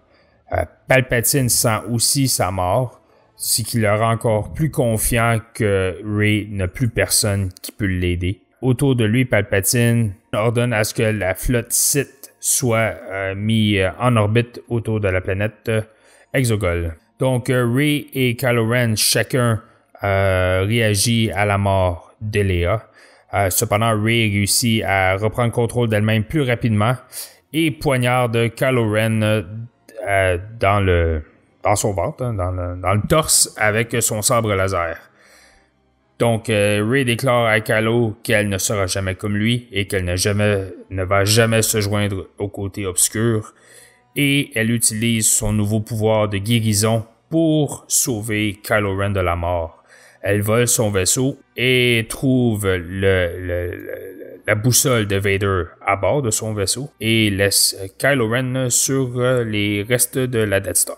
Palpatine sent aussi sa mort. ce qui le rend encore plus confiant que Rey n'a plus personne qui peut l'aider. Autour de lui, Palpatine ordonne à ce que la flotte Sith soit mis en orbite autour de la planète Exegol. Donc, Rey et Kylo Ren, chacun réagit à la mort de Leia. Cependant, Rey réussit à reprendre contrôle d'elle-même plus rapidement et poignarde Kylo Ren dans son ventre, hein, dans le torse avec son sabre laser. Donc, Rey déclare à Kylo qu'elle ne sera jamais comme lui et qu'elle ne va jamais se joindre au côté obscur. Et elle utilise son nouveau pouvoir de guérison pour sauver Kylo Ren de la mort. Elle vole son vaisseau et trouve la boussole de Vader à bord de son vaisseau et laisse Kylo Ren sur les restes de la Death Star.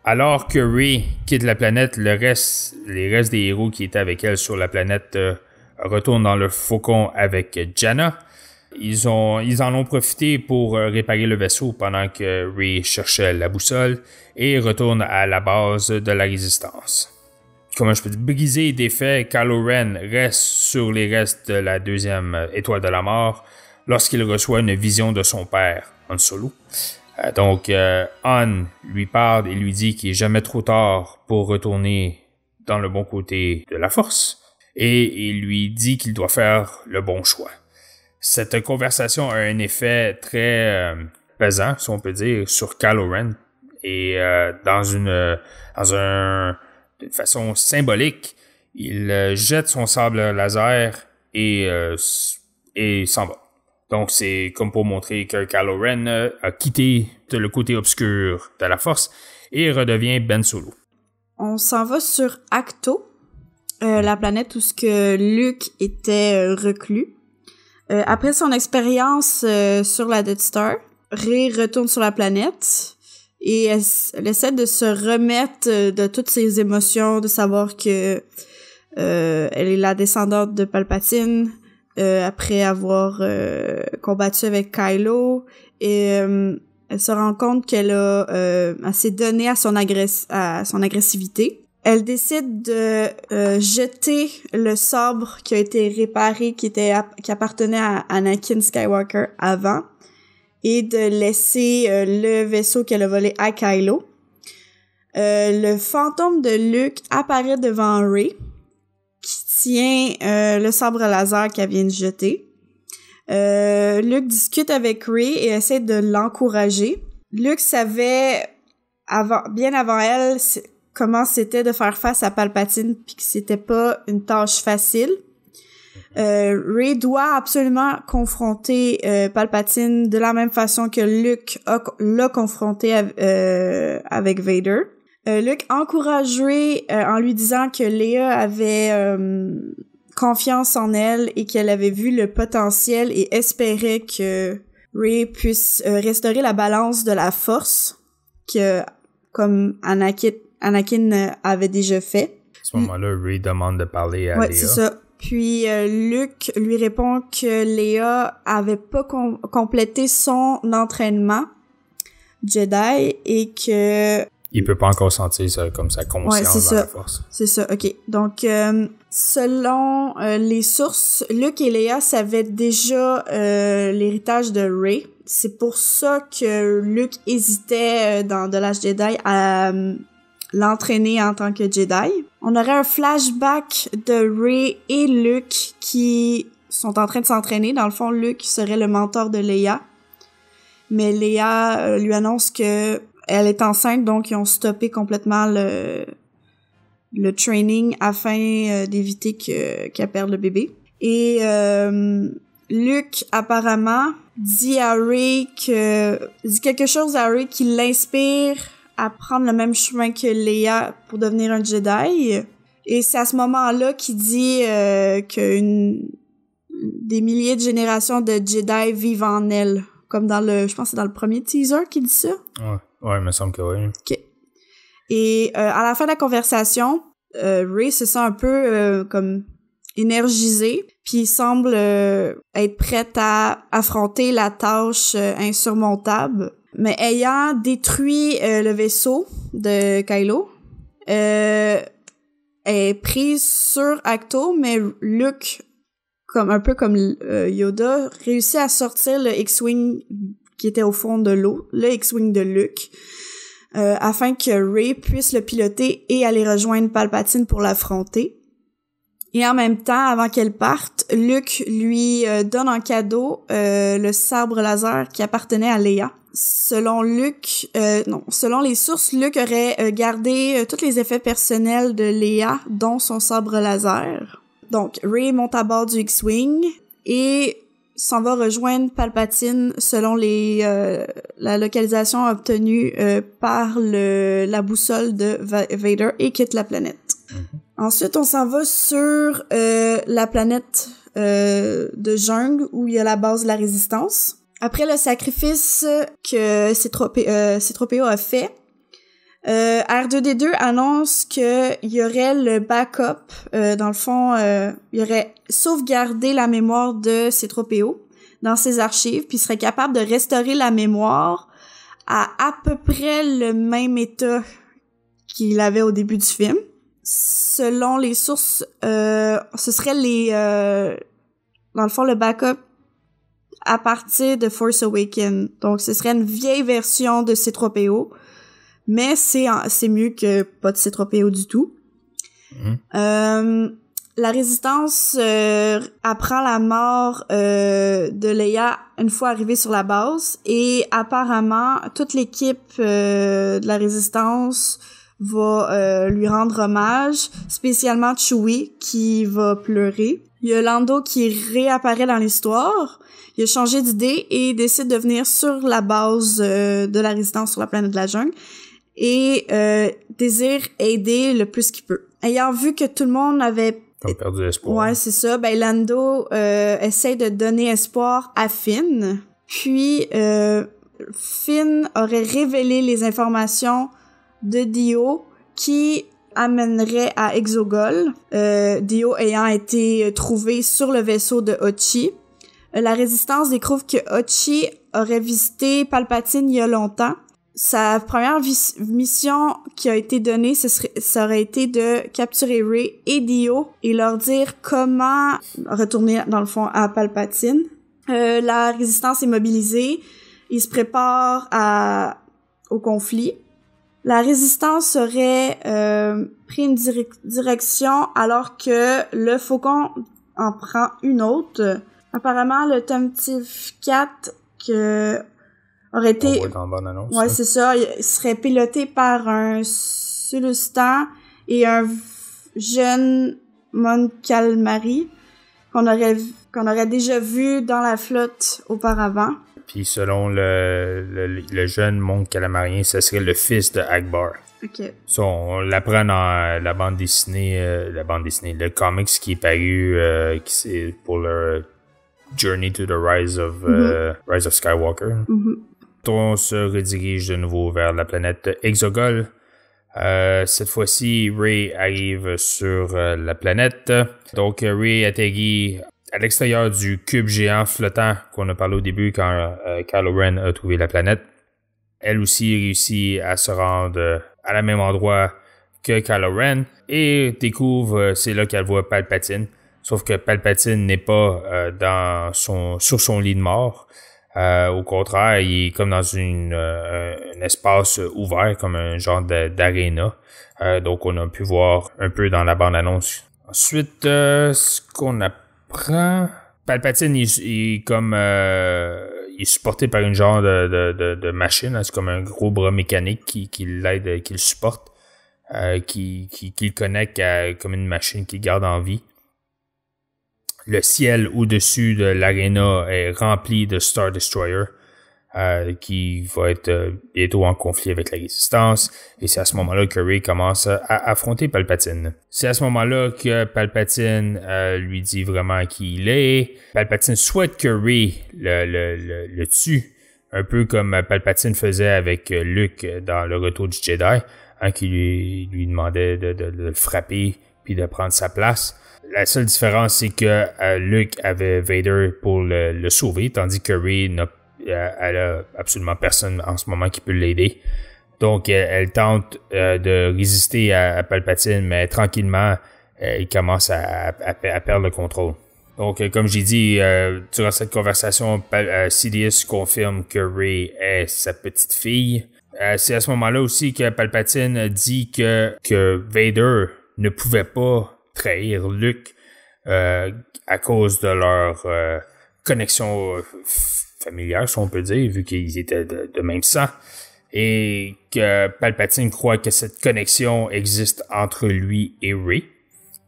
Alors que Rey quitte la planète, les restes des héros qui étaient avec elle sur la planète retournent dans le faucon avec Janna. Ils en ont profité pour réparer le vaisseau pendant que Rey cherchait la boussole et retourne à la base de la Résistance. Comment je peux dire, brisé et défait, Kylo Ren reste sur les restes de la deuxième étoile de la mort lorsqu'il reçoit une vision de son père, Han Solo. Donc, Han lui parle et lui dit qu'il est jamais trop tard pour retourner dans le bon côté de la Force et il lui dit qu'il doit faire le bon choix. Cette conversation a un effet très pesant, si on peut dire, sur Kylo Ren et d'une façon symbolique, il jette son sable laser et s'en va. Donc, c'est comme pour montrer que Kylo Ren a quitté le côté obscur de la Force et redevient Ben Solo. On s'en va sur Ahch-To, la planète où ce que Luke était reclus. Après son expérience sur la Death Star, Rey retourne sur la planète et elle essaie de se remettre de toutes ses émotions, de savoir que elle est la descendante de Palpatine après avoir combattu avec Kylo et elle se rend compte qu'elle s'est donnée à son agressivité. Elle décide de jeter le sabre qui a été réparé, qui appartenait à Anakin Skywalker avant, et de laisser le vaisseau qu'elle a volé à Kylo. Le fantôme de Luke apparaît devant Rey, qui tient le sabre laser qu'elle vient de jeter. Luke discute avec Rey et essaie de l'encourager. Luke savait bien avant elle comment c'était de faire face à Palpatine puis que c'était pas une tâche facile. Rey doit absolument confronter Palpatine de la même façon que Luke l'a confronté avec Vader. Luke encourage Rey en lui disant que Leia avait confiance en elle et qu'elle avait vu le potentiel et espérait que Rey puisse restaurer la balance de la Force que comme Anakin avait déjà fait. À ce moment-là, Rey demande de parler à Leia. Ouais, c'est ça. Puis Luke lui répond que Leia avait pas complété son entraînement Jedi et que il peut pas encore sentir ça comme sa conscience dans la Force. C'est ça, ok. Donc, selon les sources, Luke et Leia savaient déjà l'héritage de Rey. C'est pour ça que Luke hésitait dans The Last Jedi à l'entraîner en tant que Jedi. On aurait un flashback de Rey et Luke qui sont en train de s'entraîner. Dans le fond, Luke serait le mentor de Leia. Mais Leia lui annonce que elle est enceinte, donc ils ont stoppé complètement le training afin d'éviter qu'elle perde le bébé. Et Luke, apparemment, dit quelque chose à Rey qui l'inspire à prendre le même chemin que Leia pour devenir un Jedi. Et c'est à ce moment-là qu'il dit que des milliers de générations de Jedi vivent en elle. Comme je pense que c'est dans le premier teaser qu'il dit ça. Ouais, il me semble que oui. OK. Et à la fin de la conversation, Rey se sent un peu comme énergisé, puis il semble être prête à affronter la tâche insurmontable. Mais ayant détruit le vaisseau de Kylo, est prise sur Ahch-To, mais Luke, un peu comme Yoda, réussit à sortir le X-Wing qui était au fond de l'eau, le X-Wing de Luke, afin que Rey puisse le piloter et aller rejoindre Palpatine pour l'affronter. Et en même temps, avant qu'elle parte, Luke lui donne en cadeau le sabre laser qui appartenait à Leia. Selon les sources, Luke aurait gardé tous les effets personnels de Leia, dont son sabre laser. Donc, Rey monte à bord du X-Wing et s'en va rejoindre Palpatine selon la localisation obtenue par la boussole de Vader et quitte la planète. Ensuite, on s'en va sur la planète de jungle où il y a la base de la Résistance. Après le sacrifice que C-3PO a fait, R2-D2 annonce qu'il y aurait le backup. Dans le fond, il aurait sauvegardé la mémoire de C-3PO dans ses archives, puis serait capable de restaurer la mémoire à peu près le même état qu'il avait au début du film. Selon les sources, ce serait dans le fond, le backup à partir de Force Awakens. Donc, ce serait une vieille version de C-3PO, mais c'est mieux que pas de C-3PO du tout. La Résistance apprend la mort de Leia une fois arrivée sur la base, et apparemment, toute l'équipe de la Résistance va lui rendre hommage, spécialement Chewie qui va pleurer. Il y a Lando qui réapparaît dans l'histoire. Il a changé d'idée et décide de venir sur la base de la Résistance sur la planète de la jungle et désire aider le plus qu'il peut. Ayant vu que tout le monde avait perdu espoir. Ouais, c'est ça. Ben Lando essaie de donner espoir à Finn. Puis Finn aurait révélé les informations de Dio qui amènerait à Exogol, Dio ayant été trouvé sur le vaisseau de Hochi. La Résistance découvre que Hochi aurait visité Palpatine il y a longtemps. Sa première mission qui a été donnée, ça aurait été de capturer Rey et Dio et leur dire comment retourner, dans le fond, à Palpatine. La Résistance est mobilisée. Ils se préparent au conflit. La Résistance aurait pris une direction alors que le Faucon en prend une autre. Apparemment, le Tumptive 4 aurait été... Ouais, c'est ça. Il serait piloté par un Sulustan et un jeune Mon Calamari qu'on aurait déjà vu dans la flotte auparavant. Puis selon le jeune Mon Calamarien, ce serait le fils de Ackbar. OK. Ça, on l'apprend dans la bande dessinée, le comics qui est paru, qui c'est pour le Journey to the Rise of Skywalker. On se redirige de nouveau vers la planète Exogol. Cette fois-ci, Rey arrive sur la planète. Donc, Rey atterrit à l'extérieur du cube géant flottant qu'on a parlé au début quand Kylo Ren a trouvé la planète. Elle aussi réussit à se rendre à la même endroit que Kylo Ren et découvre, c'est là qu'elle voit Palpatine. Sauf que Palpatine n'est pas sur son lit de mort. Au contraire, il est comme dans un espace ouvert, comme un genre d'aréna. Donc on a pu voir un peu dans la bande-annonce. Ensuite, ce qu'on apprend... Palpatine, il est supporté par une genre de machine. Hein, c'est comme un gros bras mécanique qui l'aide, qui le supporte. Qui le connecte comme une machine qui le garde en vie. Le ciel au-dessus de l'aréna est rempli de Star Destroyer qui va être bientôt en conflit avec la Résistance. Et c'est à ce moment-là que Rey commence à affronter Palpatine. C'est à ce moment-là que Palpatine lui dit vraiment qui il est. Palpatine souhaite que Rey le tue, un peu comme Palpatine faisait avec Luke dans le Retour du Jedi, hein, qui lui demandait de le frapper puis de prendre sa place. La seule différence, c'est que Luke avait Vader pour le sauver, tandis que Rey elle a absolument personne en ce moment qui peut l'aider. Donc, elle tente de résister à Palpatine, mais tranquillement, il commence à perdre le contrôle. Donc, comme j'ai dit, durant cette conversation, Sidious confirme que Rey est sa petite fille. C'est à ce moment-là aussi que Palpatine dit que Vader ne pouvait pas trahir Luke à cause de leur connexion familiale, si on peut dire, vu qu'ils étaient de même sang. Et que Palpatine croit que cette connexion existe entre lui et Rey.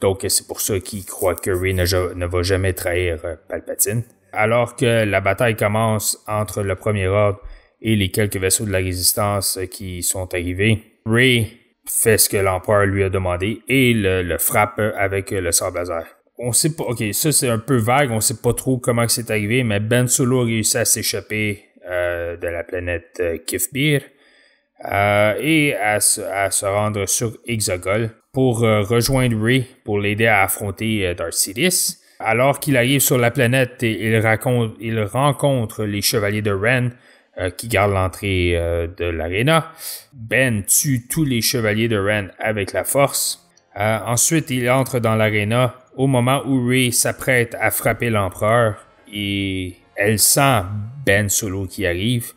Donc, c'est pour ça qu'il croit que Rey ne va jamais trahir Palpatine. Alors que la bataille commence entre le Premier Ordre et les quelques vaisseaux de la Résistance qui sont arrivés, Rey fait ce que l'Empereur lui a demandé et le frappe avec le sabre laser. On sait pas, ok, ça c'est un peu vague, on sait pas trop comment c'est arrivé, mais Ben Solo a réussi à s'échapper de la planète Kifbir et à se rendre sur Exegol pour rejoindre Rey pour l'aider à affronter Darth Sidious. Alors qu'il arrive sur la planète, il rencontre les chevaliers de Ren qui gardent l'entrée de l'aréna. Ben tue tous les chevaliers de Ren avec la force. Ensuite, il entre dans l'aréna au moment où Rey s'apprête à frapper l'empereur et elle sent Ben Solo qui arrive.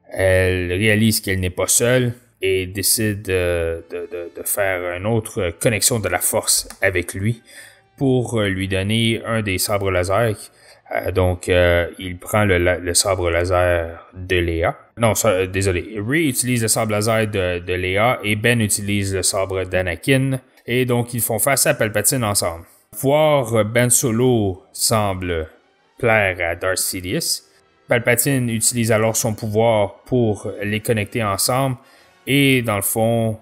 Elle réalise qu'elle n'est pas seule et décide de faire une autre connexion de la force avec lui pour lui donner un des sabres laser. Donc, il prend le sabre laser de Leia. Non, désolé. Rey utilise le sabre laser de Leia et Ben utilise le sabre d'Anakin. Et donc, ils font face à Palpatine ensemble. Voir Ben Solo semble plaire à Darth Sidious. Palpatine utilise alors son pouvoir pour les connecter ensemble et, dans le fond,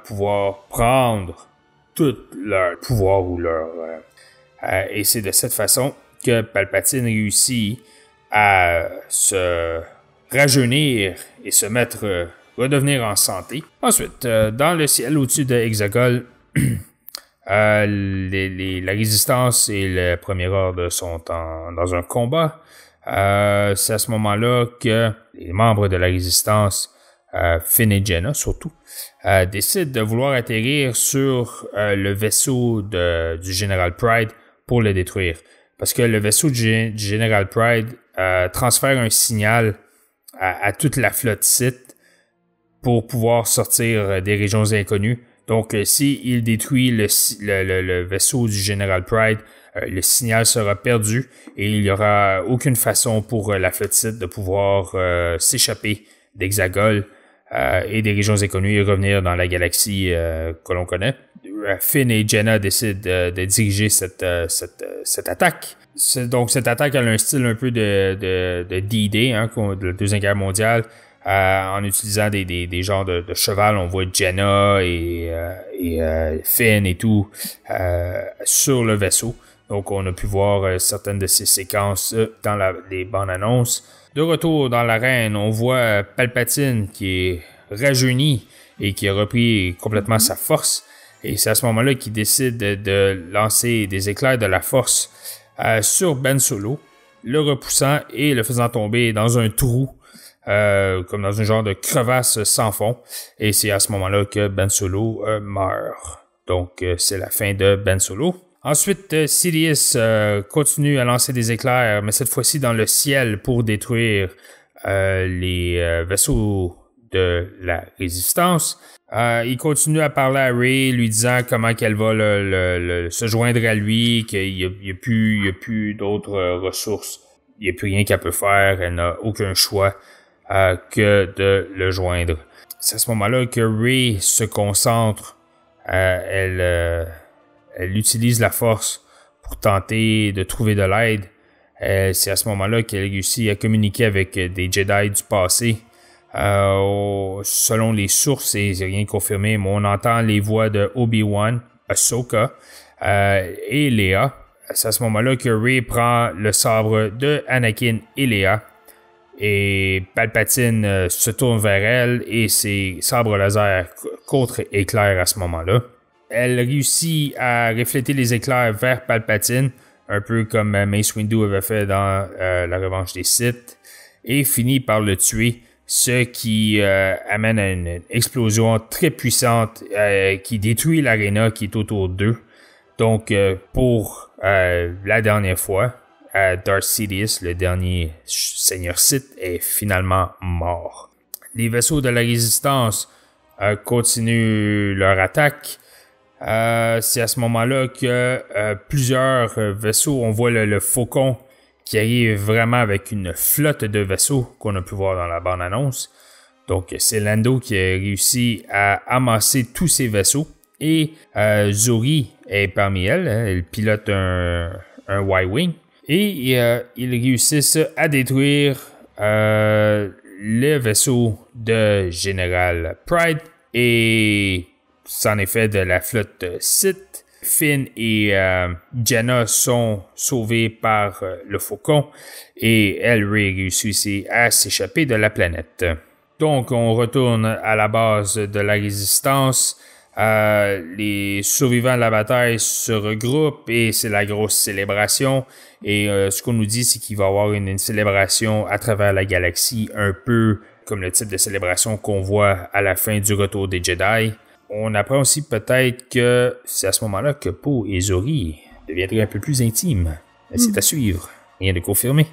pouvoir prendre tout leur pouvoir ou leur... et c'est de cette façon que Palpatine réussit à se rajeunir et se redevenir en santé. Ensuite, dans le ciel au-dessus de Exegol, la Résistance et le Premier Ordre sont dans un combat. C'est à ce moment-là que les membres de la Résistance, Finn et Jenna surtout, décident de vouloir atterrir sur le vaisseau du Général Pryde pour le détruire. Parce que le vaisseau du Général Pryde transfère un signal à toute la flotte Sith pour pouvoir sortir des régions inconnues. Donc, s'il détruit le vaisseau du Général Pryde, le signal sera perdu et il n'y aura aucune façon pour la flotte Sith de pouvoir s'échapper d'Exegol et des régions inconnues et revenir dans la galaxie que l'on connaît. Finn et Jenna décident de diriger cette attaque. Donc, cette attaque a un style un peu de D-Day, de la Deuxième Guerre mondiale. En utilisant des genres de cheval, on voit Jenna et Finn et tout sur le vaisseau. Donc, on a pu voir certaines de ces séquences dans les bandes annonces. De retour dans l'arène, on voit Palpatine qui est rajeuni et qui a repris complètement sa force. Et c'est à ce moment-là qu'il décide de lancer des éclairs de la force sur Ben Solo, le repoussant et le faisant tomber dans un trou. Comme dans un genre de crevasse sans fond. Et c'est à ce moment-là que Ben Solo meurt. Donc, c'est la fin de Ben Solo. Ensuite, Sidious continue à lancer des éclairs, mais cette fois-ci dans le ciel pour détruire les vaisseaux de la Résistance. Il continue à parler à Rey, lui disant comment qu'elle va se joindre à lui, qu'il n'y a plus d'autres ressources. Il n'y a plus rien qu'elle peut faire. Elle n'a aucun choix que de le joindre. C'est à ce moment-là que Rey se concentre. Elle utilise la force pour tenter de trouver de l'aide. C'est à ce moment-là qu'elle réussit à communiquer avec des Jedi du passé. Selon les sources, et c'est rien confirmé, mais on entend les voix de Obi-Wan, Ahsoka et Leia. C'est à ce moment-là que Rey prend le sabre de Anakin et Leia. Et Palpatine se tourne vers elle et ses sabres laser contre-éclairs à ce moment-là. Elle réussit à refléter les éclairs vers Palpatine, un peu comme Mace Windu avait fait dans La Revanche des Sith, et finit par le tuer ce qui amène à une explosion très puissante qui détruit l'aréna qui est autour d'eux. Donc, pour la dernière fois, Darth Sidious, le dernier Seigneur Sith, est finalement mort. Les vaisseaux de la Résistance continuent leur attaque. C'est à ce moment-là que plusieurs vaisseaux, on voit le Faucon qui arrive vraiment avec une flotte de vaisseaux qu'on a pu voir dans la bande-annonce. Donc, c'est Lando qui a réussi à amasser tous ces vaisseaux. Et Zorii est parmi elles. Elle pilote un Y-Wing. Et ils réussissent à détruire le vaisseau de Général Pryde. Et c'en est fait de la flotte Sith. Finn et Jenna sont sauvés par le Faucon. Et elle réussit à s'échapper de la planète. Donc, on retourne à la base de la Résistance. Les survivants de la bataille se regroupent et c'est la grosse célébration. Et ce qu'on nous dit, c'est qu'il va y avoir une célébration à travers la galaxie, un peu comme le type de célébration qu'on voit à la fin du Retour des Jedi. On apprend aussi peut-être que c'est à ce moment-là que Poe et Zorii deviendraient un peu plus intimes. C'est à suivre, rien de confirmé.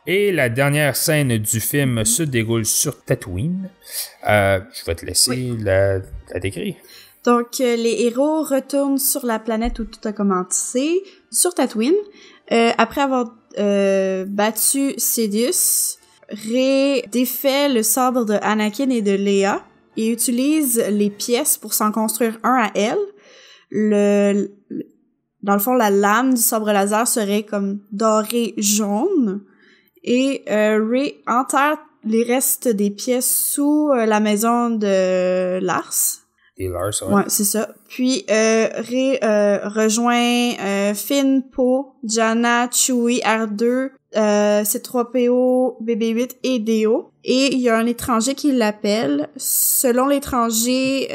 Et la dernière scène du film se déroule sur Tatooine. Je vais te laisser la décrire. Donc, les héros retournent sur la planète où tout a commencé, sur Tatooine. Après avoir battu Sidious, Rey défait le sabre de Anakin et de Leia et utilise les pièces pour s'en construire un à elle. Dans le fond, la lame du sabre laser serait comme doré jaune. Et Rey enterre les restes des pièces sous la maison de Lars. Et Lars, ouais, c'est ça. Puis Rey rejoint Finn, Poe, Jannah, Chewie, R2, C3PO, BB-8 et D.O. Et il y a un étranger qui l'appelle. Selon l'étranger,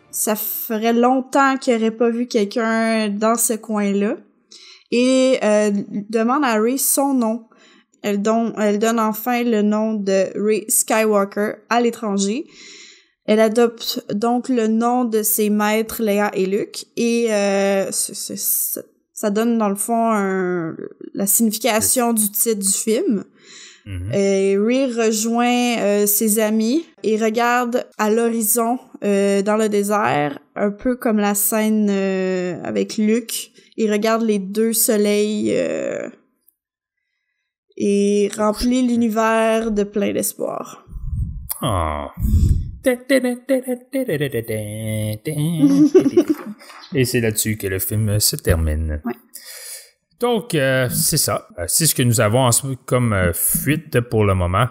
ça ferait longtemps qu'il n'aurait pas vu quelqu'un dans ce coin-là. Et demande à Rey son nom. Elle donne enfin le nom de Rey Skywalker à l'étranger. Elle adopte donc le nom de ses maîtres Leia et Luke. Et ça donne dans le fond la signification du titre du film. Mm-hmm. Rey rejoint ses amis et regarde à l'horizon dans le désert, un peu comme la scène avec Luke. Il regarde les deux soleils et remplit l'univers de plein d'espoir. Oh. Et c'est là-dessus que le film se termine. Ouais. Donc, c'est ça. C'est ce que nous avons comme fuite pour le moment.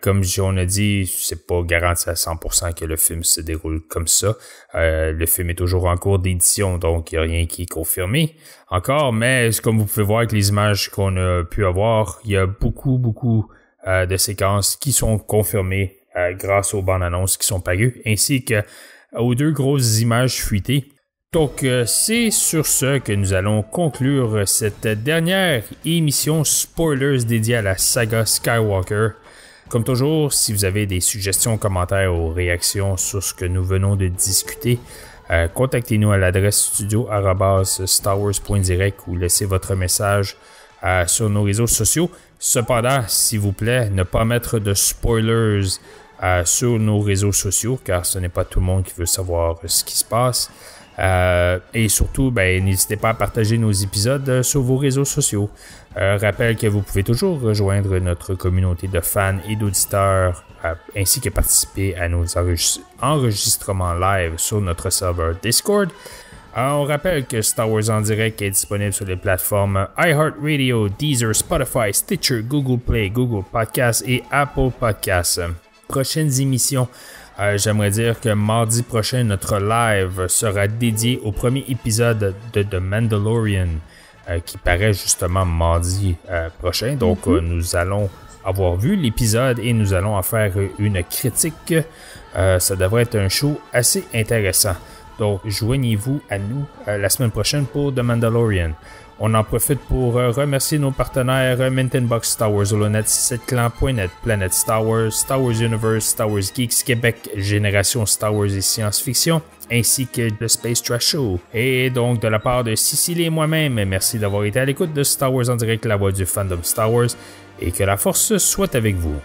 Comme on a dit, c'est pas garanti à 100% que le film se déroule comme ça. Le film est toujours en cours d'édition, donc il n'y a rien qui est confirmé encore. Mais comme vous pouvez voir avec les images qu'on a pu avoir, il y a beaucoup de séquences qui sont confirmées grâce aux bandes annonces qui sont parues, ainsi qu'aux deux grosses images fuitées. Donc, c'est sur ce que nous allons conclure cette dernière émission spoilers dédiée à la saga Skywalker. Comme toujours, si vous avez des suggestions, commentaires ou réactions sur ce que nous venons de discuter, contactez-nous à l'adresse studio@starwars.direct ou laissez votre message sur nos réseaux sociaux. Cependant, s'il vous plaît, ne pas mettre de spoilers sur nos réseaux sociaux, car ce n'est pas tout le monde qui veut savoir ce qui se passe. Et surtout, n'hésitez pas à partager nos épisodes sur vos réseaux sociaux. Rappelle que vous pouvez toujours rejoindre notre communauté de fans et d'auditeurs, ainsi que participer à nos enregistrements live sur notre serveur Discord. On rappelle que Star Wars en direct est disponible sur les plateformes iHeartRadio, Deezer, Spotify, Stitcher, Google Play, Google Podcasts et Apple Podcasts. Prochaines émissions. J'aimerais dire que mardi prochain, notre live sera dédié au premier épisode de The Mandalorian qui paraît justement mardi prochain. Donc, nous allons avoir vu l'épisode et nous allons en faire une critique. Ça devrait être un show assez intéressant. Donc, joignez-vous à nous la semaine prochaine pour The Mandalorian. On en profite pour remercier nos partenaires Mint Box, Star Wars Holonet, 7clans.net, Planète Star Wars Universe, Star Wars Geeks Québec, Génération Star Wars et Science-Fiction, ainsi que le Space Trash Show. Et donc, de la part de Cécilie et moi-même, merci d'avoir été à l'écoute de Star Wars en direct, la voix du fandom Star Wars, et que la force soit avec vous.